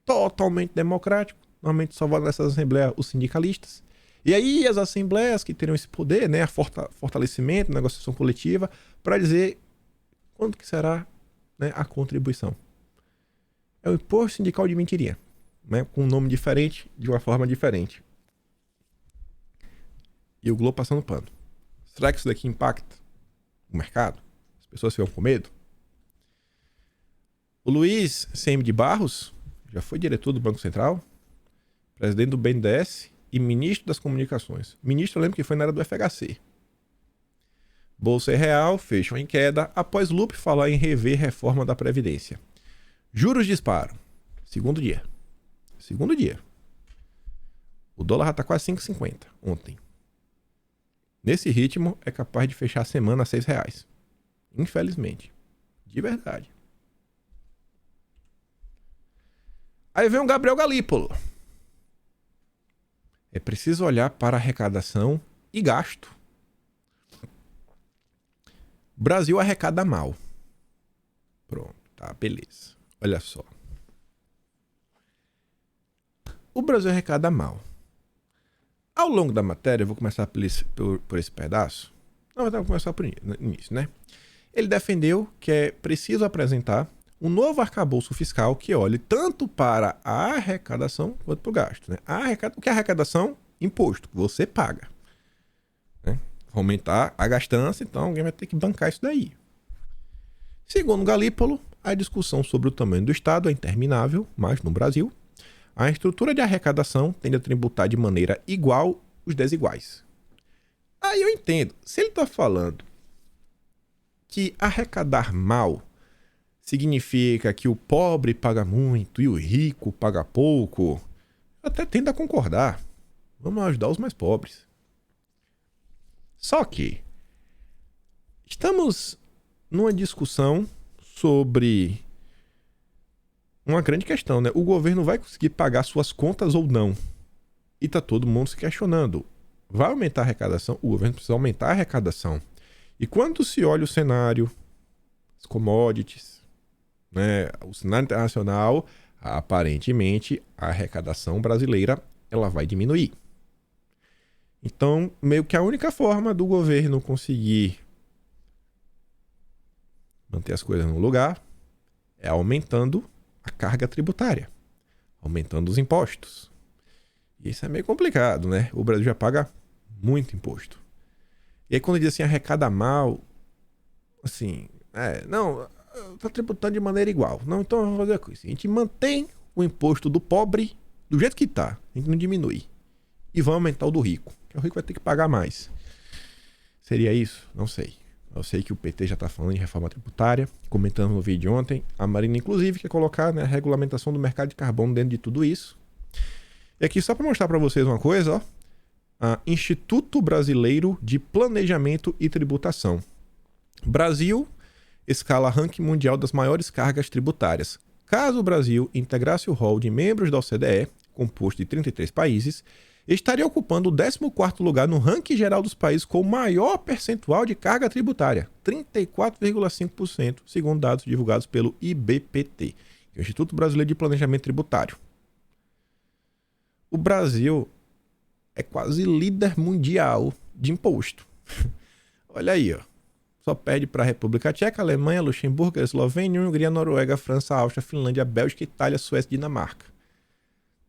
Speaker 1: totalmente democrática. Normalmente só vão nessas assembleias os sindicalistas. E aí as assembleias que teriam esse poder, né, fortalecimento, negociação coletiva, para dizer quanto que será, né, a contribuição. É o imposto sindical de mentirinha, né, com um nome diferente, de uma forma diferente. E o Globo passando pano. Será que isso daqui impacta o mercado? As pessoas ficam com medo? O Luiz CM de Barros já foi diretor do Banco Central, presidente do BNDES e ministro das Comunicações. Ministro, eu lembro que foi na era do FHC. Bolsa Real fecham em queda após Lupe falar em rever reforma da Previdência. Juros disparam. Segundo dia. O dólar já está quase 5,50 ontem. Nesse ritmo, é capaz de fechar a semana a R$6. Infelizmente. De verdade. Aí vem o Gabriel Galípolo. É preciso olhar para arrecadação e gasto. O Brasil arrecada mal. Pronto, tá, beleza. Olha só. O Brasil arrecada mal. Ao longo da matéria, eu vou começar por esse pedaço. Não, vou começar por início, né? Ele defendeu que é preciso apresentar um novo arcabouço fiscal que olhe tanto para a arrecadação quanto para o gasto, né? O que é arrecadação? Imposto, que você paga. Né? Aumentar a gastança, então alguém vai ter que bancar isso daí. Segundo Galípolo, a discussão sobre o tamanho do Estado é interminável, mas no Brasil, a estrutura de arrecadação tende a tributar de maneira igual os desiguais. Aí eu entendo. Se ele está falando que arrecadar mal significa que o pobre paga muito e o rico paga pouco, eu até tendo a concordar. Vamos ajudar os mais pobres. Só que estamos numa discussão sobre uma grande questão, né? O governo vai conseguir pagar suas contas ou não? E tá todo mundo se questionando. Vai aumentar a arrecadação? O governo precisa aumentar a arrecadação. E quando se olha o cenário, as commodities, né, o cenário internacional, aparentemente a arrecadação brasileira ela vai diminuir. Então, meio que a única forma do governo conseguir manter as coisas no lugar é aumentando a carga tributária, aumentando os impostos. E isso é meio complicado, né? O Brasil já paga muito imposto. E aí quando diz assim, arrecada mal, assim, não, tá tributando de maneira igual. Não, então vamos fazer a coisa. A gente mantém o imposto do pobre do jeito que tá, a gente não diminui. E vai aumentar o do rico, que o rico vai ter que pagar mais. Seria isso? Não sei. Eu sei que o PT já está falando em reforma tributária, comentando no vídeo de ontem. A Marina, inclusive, quer colocar, né, a regulamentação do mercado de carbono dentro de tudo isso. E aqui, só para mostrar para vocês uma coisa, ó, Instituto Brasileiro de Planejamento e Tributação. Brasil escala ranking mundial das maiores cargas tributárias. Caso o Brasil integrasse o rol de membros da OCDE, composto de 33 países, estaria ocupando o 14º lugar no ranking geral dos países com o maior percentual de carga tributária, 34,5%, segundo dados divulgados pelo IBPT, que é o Instituto Brasileiro de Planejamento Tributário. O Brasil é quase líder mundial de imposto. Olha aí, ó. Só perde para a República Tcheca, Alemanha, Luxemburgo, Eslovênia, Hungria, Noruega, França, Áustria, Finlândia, Bélgica, Itália, Suécia e Dinamarca.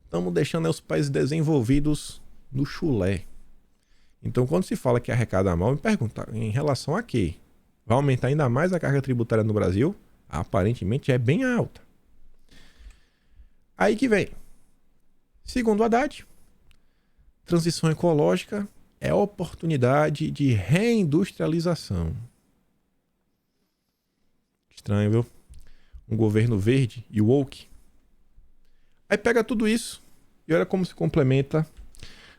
Speaker 1: Estamos deixando os países desenvolvidos no chulé. Então, quando se fala que arrecada mal, me pergunta em relação a quê? Vai aumentar ainda mais a carga tributária no Brasil? Aparentemente é bem alta. Aí que vem. Segundo Haddad, transição ecológica é oportunidade de reindustrialização. Estranho, viu? Um governo verde e woke. Aí pega tudo isso e olha como se complementa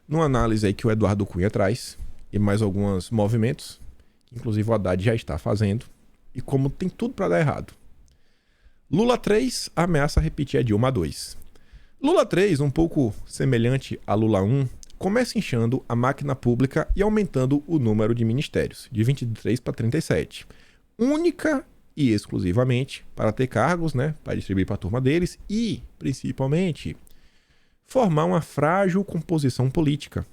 Speaker 1: numa análise aí que o Eduardo Cunha traz e mais alguns movimentos, que inclusive o Haddad já está fazendo, e como tem tudo para dar errado. Lula 3 ameaça repetir a Dilma 2. Lula 3, um pouco semelhante a Lula 1, começa inchando a máquina pública e aumentando o número de ministérios, de 23 para 37. Única e exclusivamente para ter cargos, né, para distribuir para a turma deles e, principalmente, formar uma frágil composição política.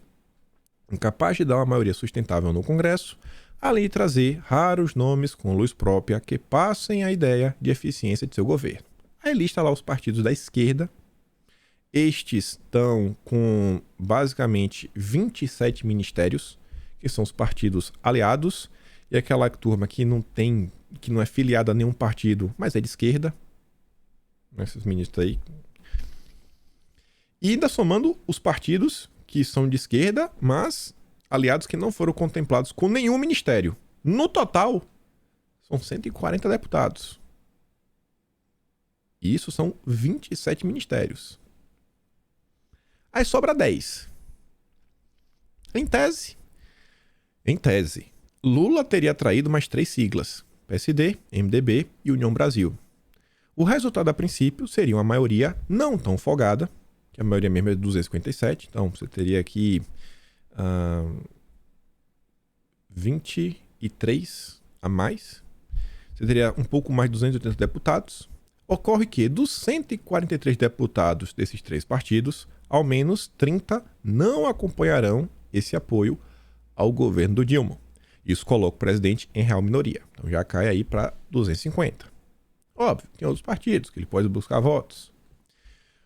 Speaker 1: incapaz de dar uma maioria sustentável no Congresso, além de trazer raros nomes com luz própria que passem a ideia de eficiência de seu governo. Aí lista lá os partidos da esquerda. Estes estão com basicamente 27 ministérios, que são os partidos aliados, e aquela turma que não é filiada a nenhum partido, mas é de esquerda. Esses ministros aí. E ainda somando os partidos que são de esquerda, mas aliados que não foram contemplados com nenhum ministério. No total, são 140 deputados. E isso são 27 ministérios. Aí sobra 10. Em tese, Lula teria atraído mais 3 siglas: PSD, MDB e União Brasil. O resultado, a princípio, seria uma maioria não tão folgada, que a maioria mesmo é 257, então você teria aqui 23 a mais. Você teria um pouco mais de 280 deputados. Ocorre que, dos 143 deputados desses 3 partidos, ao menos 30 não acompanharão esse apoio ao governo do Dilma. Isso coloca o presidente em real minoria. Então já cai aí para 250. Óbvio, tem outros partidos que ele pode buscar votos.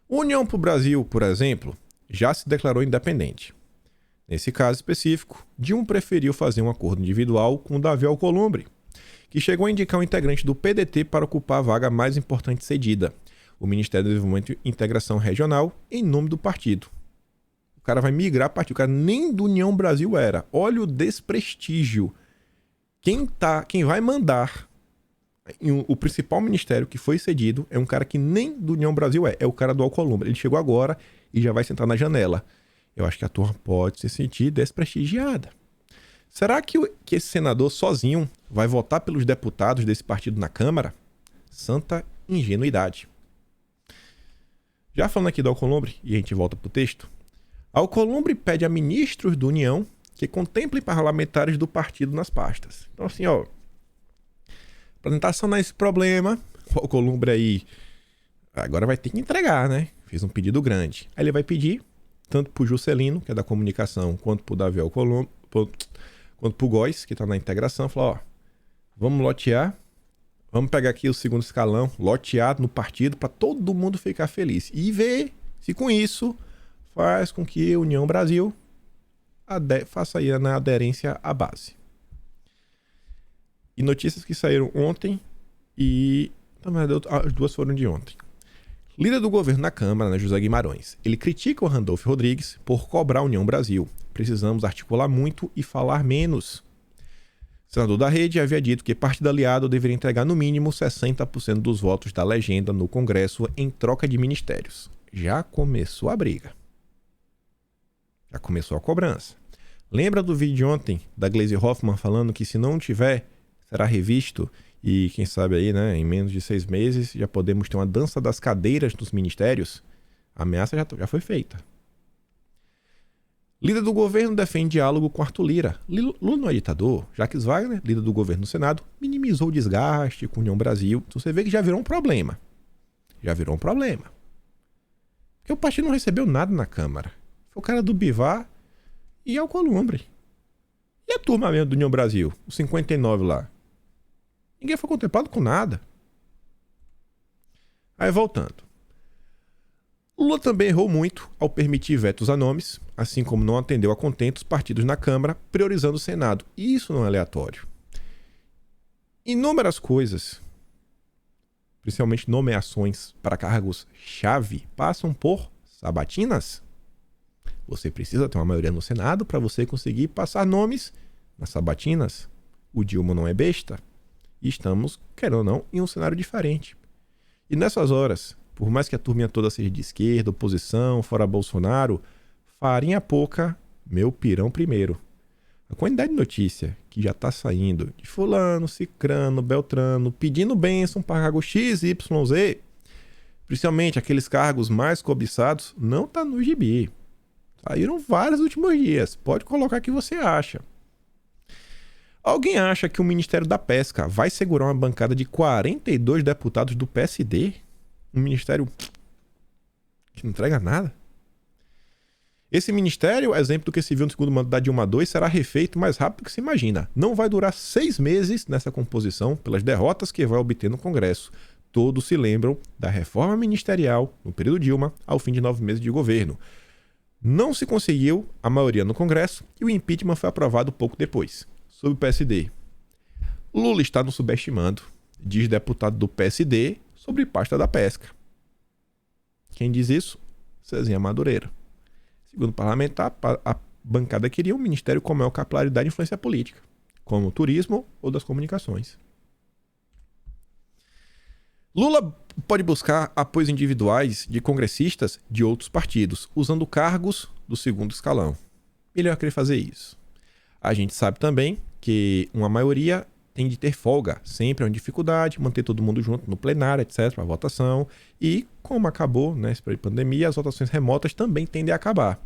Speaker 1: União pro Brasil, por exemplo, já se declarou independente. Nesse caso específico, Dilma preferiu fazer um acordo individual com Davi Alcolumbre, que chegou a indicar um integrante do PDT para ocupar a vaga mais importante cedida, o Ministério do Desenvolvimento e Integração Regional, em nome do partido. O cara vai migrar a partido, o cara nem do União Brasil era. Olha o desprestígio. Quem vai mandar o principal ministério que foi cedido é um cara que nem do União Brasil é o cara do Alcolumbre. Ele chegou agora e já vai sentar na janela. Eu acho que a turma pode se sentir desprestigiada. Será que esse senador sozinho vai votar pelos deputados desse partido na Câmara? Santa ingenuidade. Já falando aqui do Alcolumbre, e a gente volta pro texto, Alcolumbre pede a ministros da União que contemplem parlamentares do partido nas pastas. Então assim, para tentar sanar esse problema, o Alcolumbre aí agora vai ter que entregar, né? Fez um pedido grande. Aí ele vai pedir, tanto pro Juscelino, que é da comunicação, quanto pro Davi Alcolumbre, quanto pro Góes, que tá na integração, falar, vamos lotear, vamos pegar aqui o segundo escalão, lotear no partido para todo mundo ficar feliz. E ver se com isso faz com que a União Brasil faça aí na aderência à base. E notícias que saíram ontem e também as duas foram de ontem. Líder do governo na Câmara, né, José Guimarães, ele critica o Randolfo Rodrigues por cobrar a União Brasil. Precisamos articular muito e falar menos. O senador da Rede havia dito que partido aliado deveria entregar no mínimo 60% dos votos da legenda no Congresso em troca de ministérios. Já começou a briga. Já começou a cobrança. Lembra do vídeo de ontem da Gleisi Hoffmann falando que se não tiver, será revisto e quem sabe aí, né, em menos de 6 meses já podemos ter uma dança das cadeiras dos ministérios? A ameaça já foi feita. Líder do governo defende diálogo com Arthur Lira. Lula não é ditador. Jacques Wagner, líder do governo no Senado, minimizou o desgaste com a União Brasil. Então você vê que já virou um problema. Já virou um problema. Porque o partido não recebeu nada na Câmara. Foi o cara do Bivar e Alcolumbre. E a turma mesmo do União Brasil? Os 59 lá. Ninguém foi contemplado com nada. Aí voltando. Lula também errou muito ao permitir vetos a nomes, assim como não atendeu a contento os partidos na Câmara, priorizando o Senado. E isso não é aleatório. Inúmeras coisas, principalmente nomeações para cargos-chave, passam por sabatinas. Você precisa ter uma maioria no Senado para você conseguir passar nomes nas sabatinas. O Dilma não é besta. E estamos, querendo ou não, em um cenário diferente. E nessas horas, por mais que a turminha toda seja de esquerda, oposição, fora Bolsonaro, farinha pouca, meu pirão primeiro. A quantidade de notícia que já tá saindo de fulano, cicrano, beltrano, pedindo bênção para cargo X, Y, Z, principalmente aqueles cargos mais cobiçados, não tá no gibi. Saíram vários últimos dias. Pode colocar o que você acha. Alguém acha que o Ministério da Pesca vai segurar uma bancada de 42 deputados do PSD? Um ministério que não entrega nada? Esse ministério, exemplo do que se viu no segundo mandato da Dilma II, será refeito mais rápido do que se imagina. Não vai durar 6 meses nessa composição pelas derrotas que vai obter no Congresso. Todos se lembram da reforma ministerial no período Dilma, ao fim de 9 meses de governo. Não se conseguiu a maioria no Congresso e o impeachment foi aprovado pouco depois, sob o PSD. Lula está nos subestimando, diz deputado do PSD sobre pasta da pesca. Quem diz isso? Cezinha Madureira. Segundo o parlamentar, a bancada queria um ministério com maior capilaridade e influência política, como o turismo ou das comunicações. Lula pode buscar apoios individuais de congressistas de outros partidos, usando cargos do segundo escalão. Ele vai querer fazer isso. A gente sabe também que uma maioria tem de ter folga, sempre é uma dificuldade, manter todo mundo junto no plenário, etc., para a votação. E como acabou, né, esse período de pandemia, as votações remotas também tendem a acabar.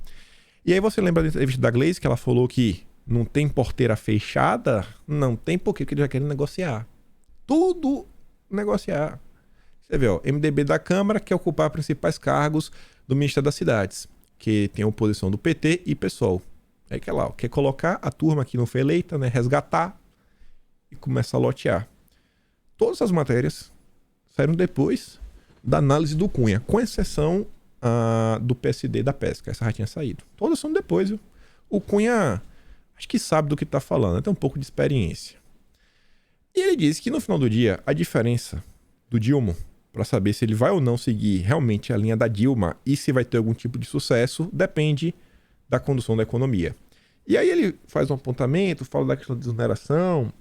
Speaker 1: E aí você lembra da entrevista da Gleice, que ela falou que não tem porteira fechada? Não tem porque eles já querem negociar. Tudo negociar. Você vê, ó, MDB da Câmara quer ocupar principais cargos do Ministério das Cidades, que tem a oposição do PT e PSOL. Aí que lá, ó, quer colocar a turma que não foi eleita, né, resgatar e começar a lotear. Todas as matérias saíram depois da análise do Cunha, com exceção do PSD da pesca. Essa já tinha saído. Todas são depois, viu? O Cunha acho que sabe do que está falando, tem um pouco de experiência. E ele disse que no final do dia, a diferença do Dilma para saber se ele vai ou não seguir realmente a linha da Dilma e se vai ter algum tipo de sucesso, depende da condução da economia. E aí ele faz um apontamento, fala da questão da desoneração,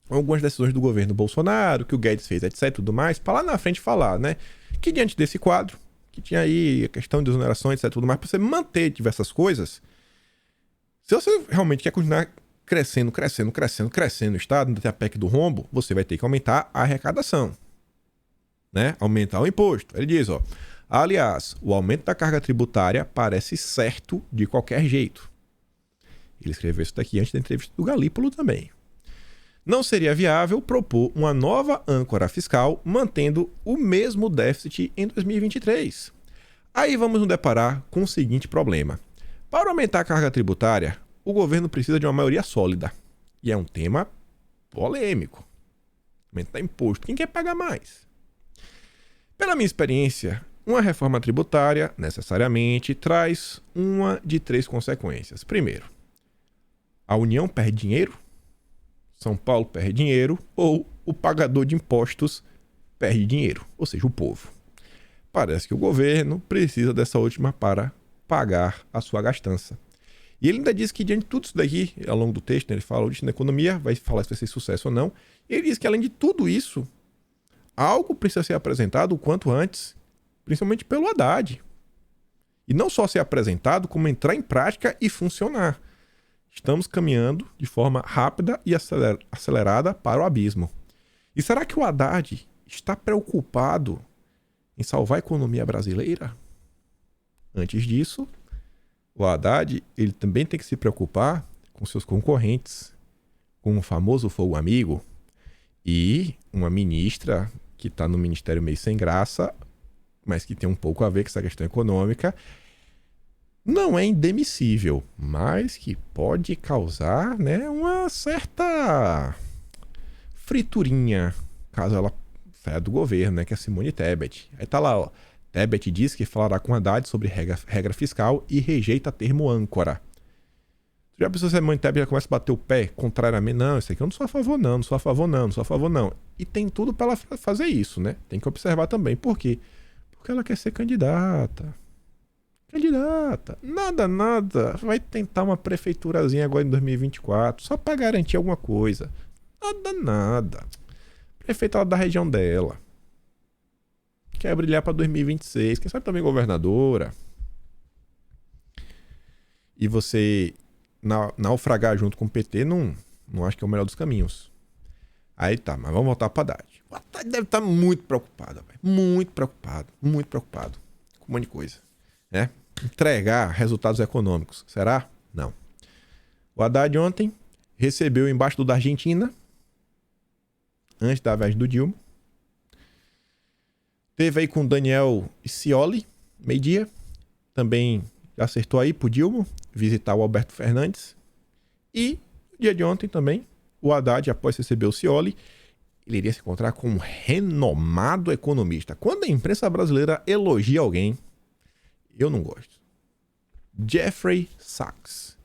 Speaker 1: algumas decisões do governo Bolsonaro, que o Guedes fez, etc, e tudo mais, para lá na frente falar, né, que diante desse quadro, que tinha aí a questão de desoneração, etc, tudo mais, para você manter diversas coisas, se você realmente quer continuar crescendo o Estado, ainda tem a PEC do rombo, você vai ter que aumentar a arrecadação, né? Aumentar o imposto. Ele diz, ó, aliás, o aumento da carga tributária parece certo de qualquer jeito. Ele escreveu isso daqui antes da entrevista do Galípolo também. Não seria viável propor uma nova âncora fiscal mantendo o mesmo déficit em 2023. Aí vamos nos deparar com o seguinte problema. Para aumentar a carga tributária, o governo precisa de uma maioria sólida. E é um tema polêmico. Aumentar imposto. Quem quer pagar mais? Pela minha experiência, uma reforma tributária, necessariamente, traz uma de 3 consequências. Primeiro, a União perde dinheiro, São Paulo perde dinheiro, ou o pagador de impostos perde dinheiro, ou seja, o povo. Parece que o governo precisa dessa última para pagar a sua gastança. E ele ainda diz que, diante de tudo isso daqui, ao longo do texto, né, ele fala disso na economia, vai falar se vai ser sucesso ou não. E ele diz que, além de tudo isso, algo precisa ser apresentado o quanto antes, principalmente pelo Haddad. E não só ser apresentado, como entrar em prática e funcionar. Estamos caminhando de forma rápida e acelerada para o abismo. E será que o Haddad está preocupado em salvar a economia brasileira? Antes disso, o Haddad ele também tem que se preocupar com seus concorrentes, com o famoso fogo amigo e uma ministra que está no ministério meio sem graça, mas que tem um pouco a ver com essa questão econômica. Não é indemissível, mas que pode causar, né, uma certa friturinha, caso ela saia do governo, né, que é a Simone Tebet. Aí tá lá, ó, Tebet diz que falará com Haddad sobre regra fiscal e rejeita termo âncora. Já pensou se a Simone Tebet já começa a bater o pé contrariamente? Não, isso aqui eu não sou a favor não, não sou a favor não, não sou a favor não. E tem tudo para ela fazer isso, né? Tem que observar também. Por quê? Porque ela quer ser candidata. Nada. Vai tentar uma prefeiturazinha agora em 2024, só para garantir alguma coisa. Nada. Prefeita da região dela. Quer brilhar para 2026, quem sabe também governadora. E você naufragar junto com o PT, não acho que é o melhor dos caminhos. Aí tá, mas vamos voltar para Haddad. O Haddad deve estar muito preocupado, véio. Muito preocupado com um monte de coisa, né? Entregar resultados econômicos. Será? Não. O Haddad ontem recebeu o embaixador da Argentina, antes da viagem do Dilma. Teve aí com Daniel Scioli, meio-dia. Também Já acertou aí pro Dilma visitar o Alberto Fernandes. E no dia de ontem também, o Haddad, após receber o Scioli, ele iria se encontrar com um renomado economista. Quando a imprensa brasileira elogia alguém, eu não gosto. Jeffrey Sachs,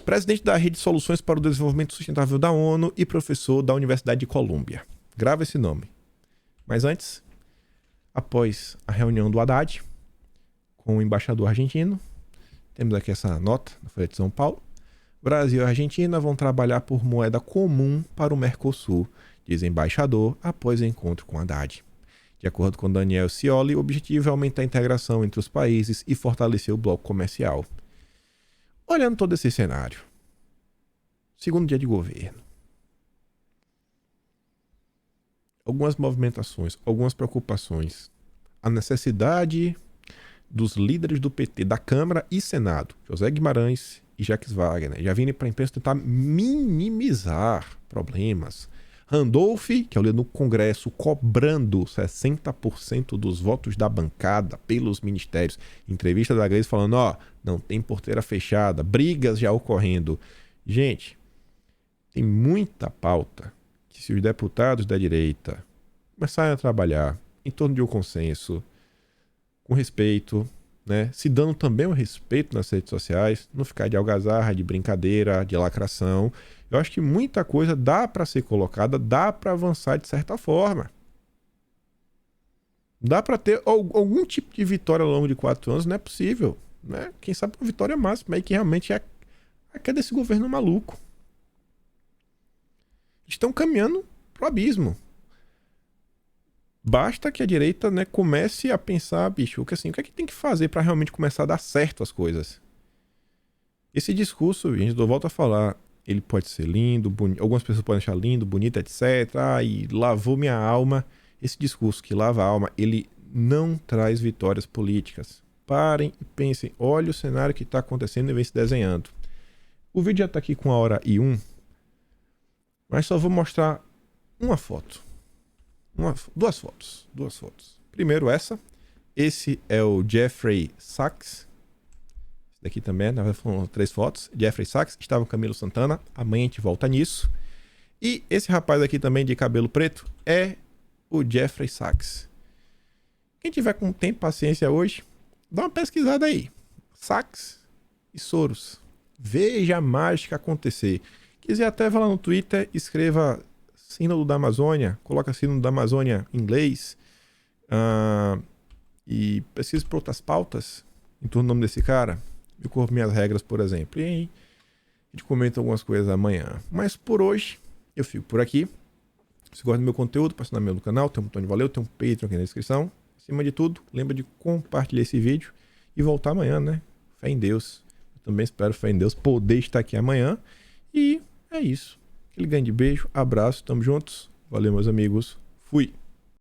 Speaker 1: presidente da Rede de Soluções para o Desenvolvimento Sustentável da ONU e professor da Universidade de Colômbia. Grava esse nome. Mas antes, após a reunião do Haddad com o embaixador argentino, temos aqui essa nota da Folha de São Paulo. Brasil e Argentina vão trabalhar por moeda comum para o Mercosul, diz embaixador após o encontro com Haddad. De acordo com Daniel Scioli, o objetivo é aumentar a integração entre os países e fortalecer o bloco comercial. Olhando todo esse cenário, segundo dia de governo, algumas movimentações, algumas preocupações, a necessidade dos líderes do PT, da Câmara e Senado, José Guimarães e Jacques Wagner, já vindo para a imprensa tentar minimizar problemas. Randolph, que é o líder no Congresso, cobrando 60% dos votos da bancada pelos ministérios. Entrevista da Gleisi falando, não tem porteira fechada, brigas já ocorrendo. Gente, tem muita pauta que se os deputados da direita começarem a trabalhar em torno de um consenso, com respeito, né, se dando também o respeito nas redes sociais, não ficar de algazarra, de brincadeira, de lacração. Eu acho que muita coisa dá para ser colocada, dá para avançar de certa forma. Dá para ter algum tipo de vitória ao longo de 4 anos, não é possível, né? Quem sabe uma vitória máxima aí que realmente é a queda desse governo maluco. Estão caminhando pro abismo. Basta que a direita, né, comece a pensar, bicho, o que é que tem que fazer para realmente começar a dar certo as coisas? Esse discurso, gente, eu volto a falar, ele pode ser lindo, bonito, algumas pessoas podem achar lindo, bonito, etc. E lavou minha alma. Esse discurso que lava a alma, ele não traz vitórias políticas. Parem e pensem, olha o cenário que está acontecendo e vem se desenhando. O vídeo já está aqui com 1h01, mas só vou mostrar uma foto. Duas fotos. Primeiro essa. Esse é o Jeffrey Sachs. Esse daqui também, na verdade foram 3 fotos. Jeffrey Sachs, estava o Camilo Santana. Amanhã a gente volta nisso. E esse rapaz aqui também de cabelo preto é o Jeffrey Sachs. Quem tiver com tempo e paciência hoje, dá uma pesquisada aí. Sachs e Soros. Veja a mágica acontecer. Quiser até vá lá no Twitter, escreva Sínodo da Amazônia, coloca Sínodo da Amazônia em inglês e pesquise por outras pautas em torno do nome desse cara. Eu corro minhas regras, por exemplo. E aí a gente comenta algumas coisas amanhã. Mas por hoje, eu fico por aqui. Se gosta do meu conteúdo, passa no meu canal, tem um botão de valeu, tem um Patreon aqui na descrição. Acima de tudo, lembra de compartilhar esse vídeo e voltar amanhã, né? Fé em Deus. Eu também espero, fé em Deus, poder estar aqui amanhã. E é isso. Aquele grande beijo, abraço, tamo juntos. Valeu, meus amigos. Fui.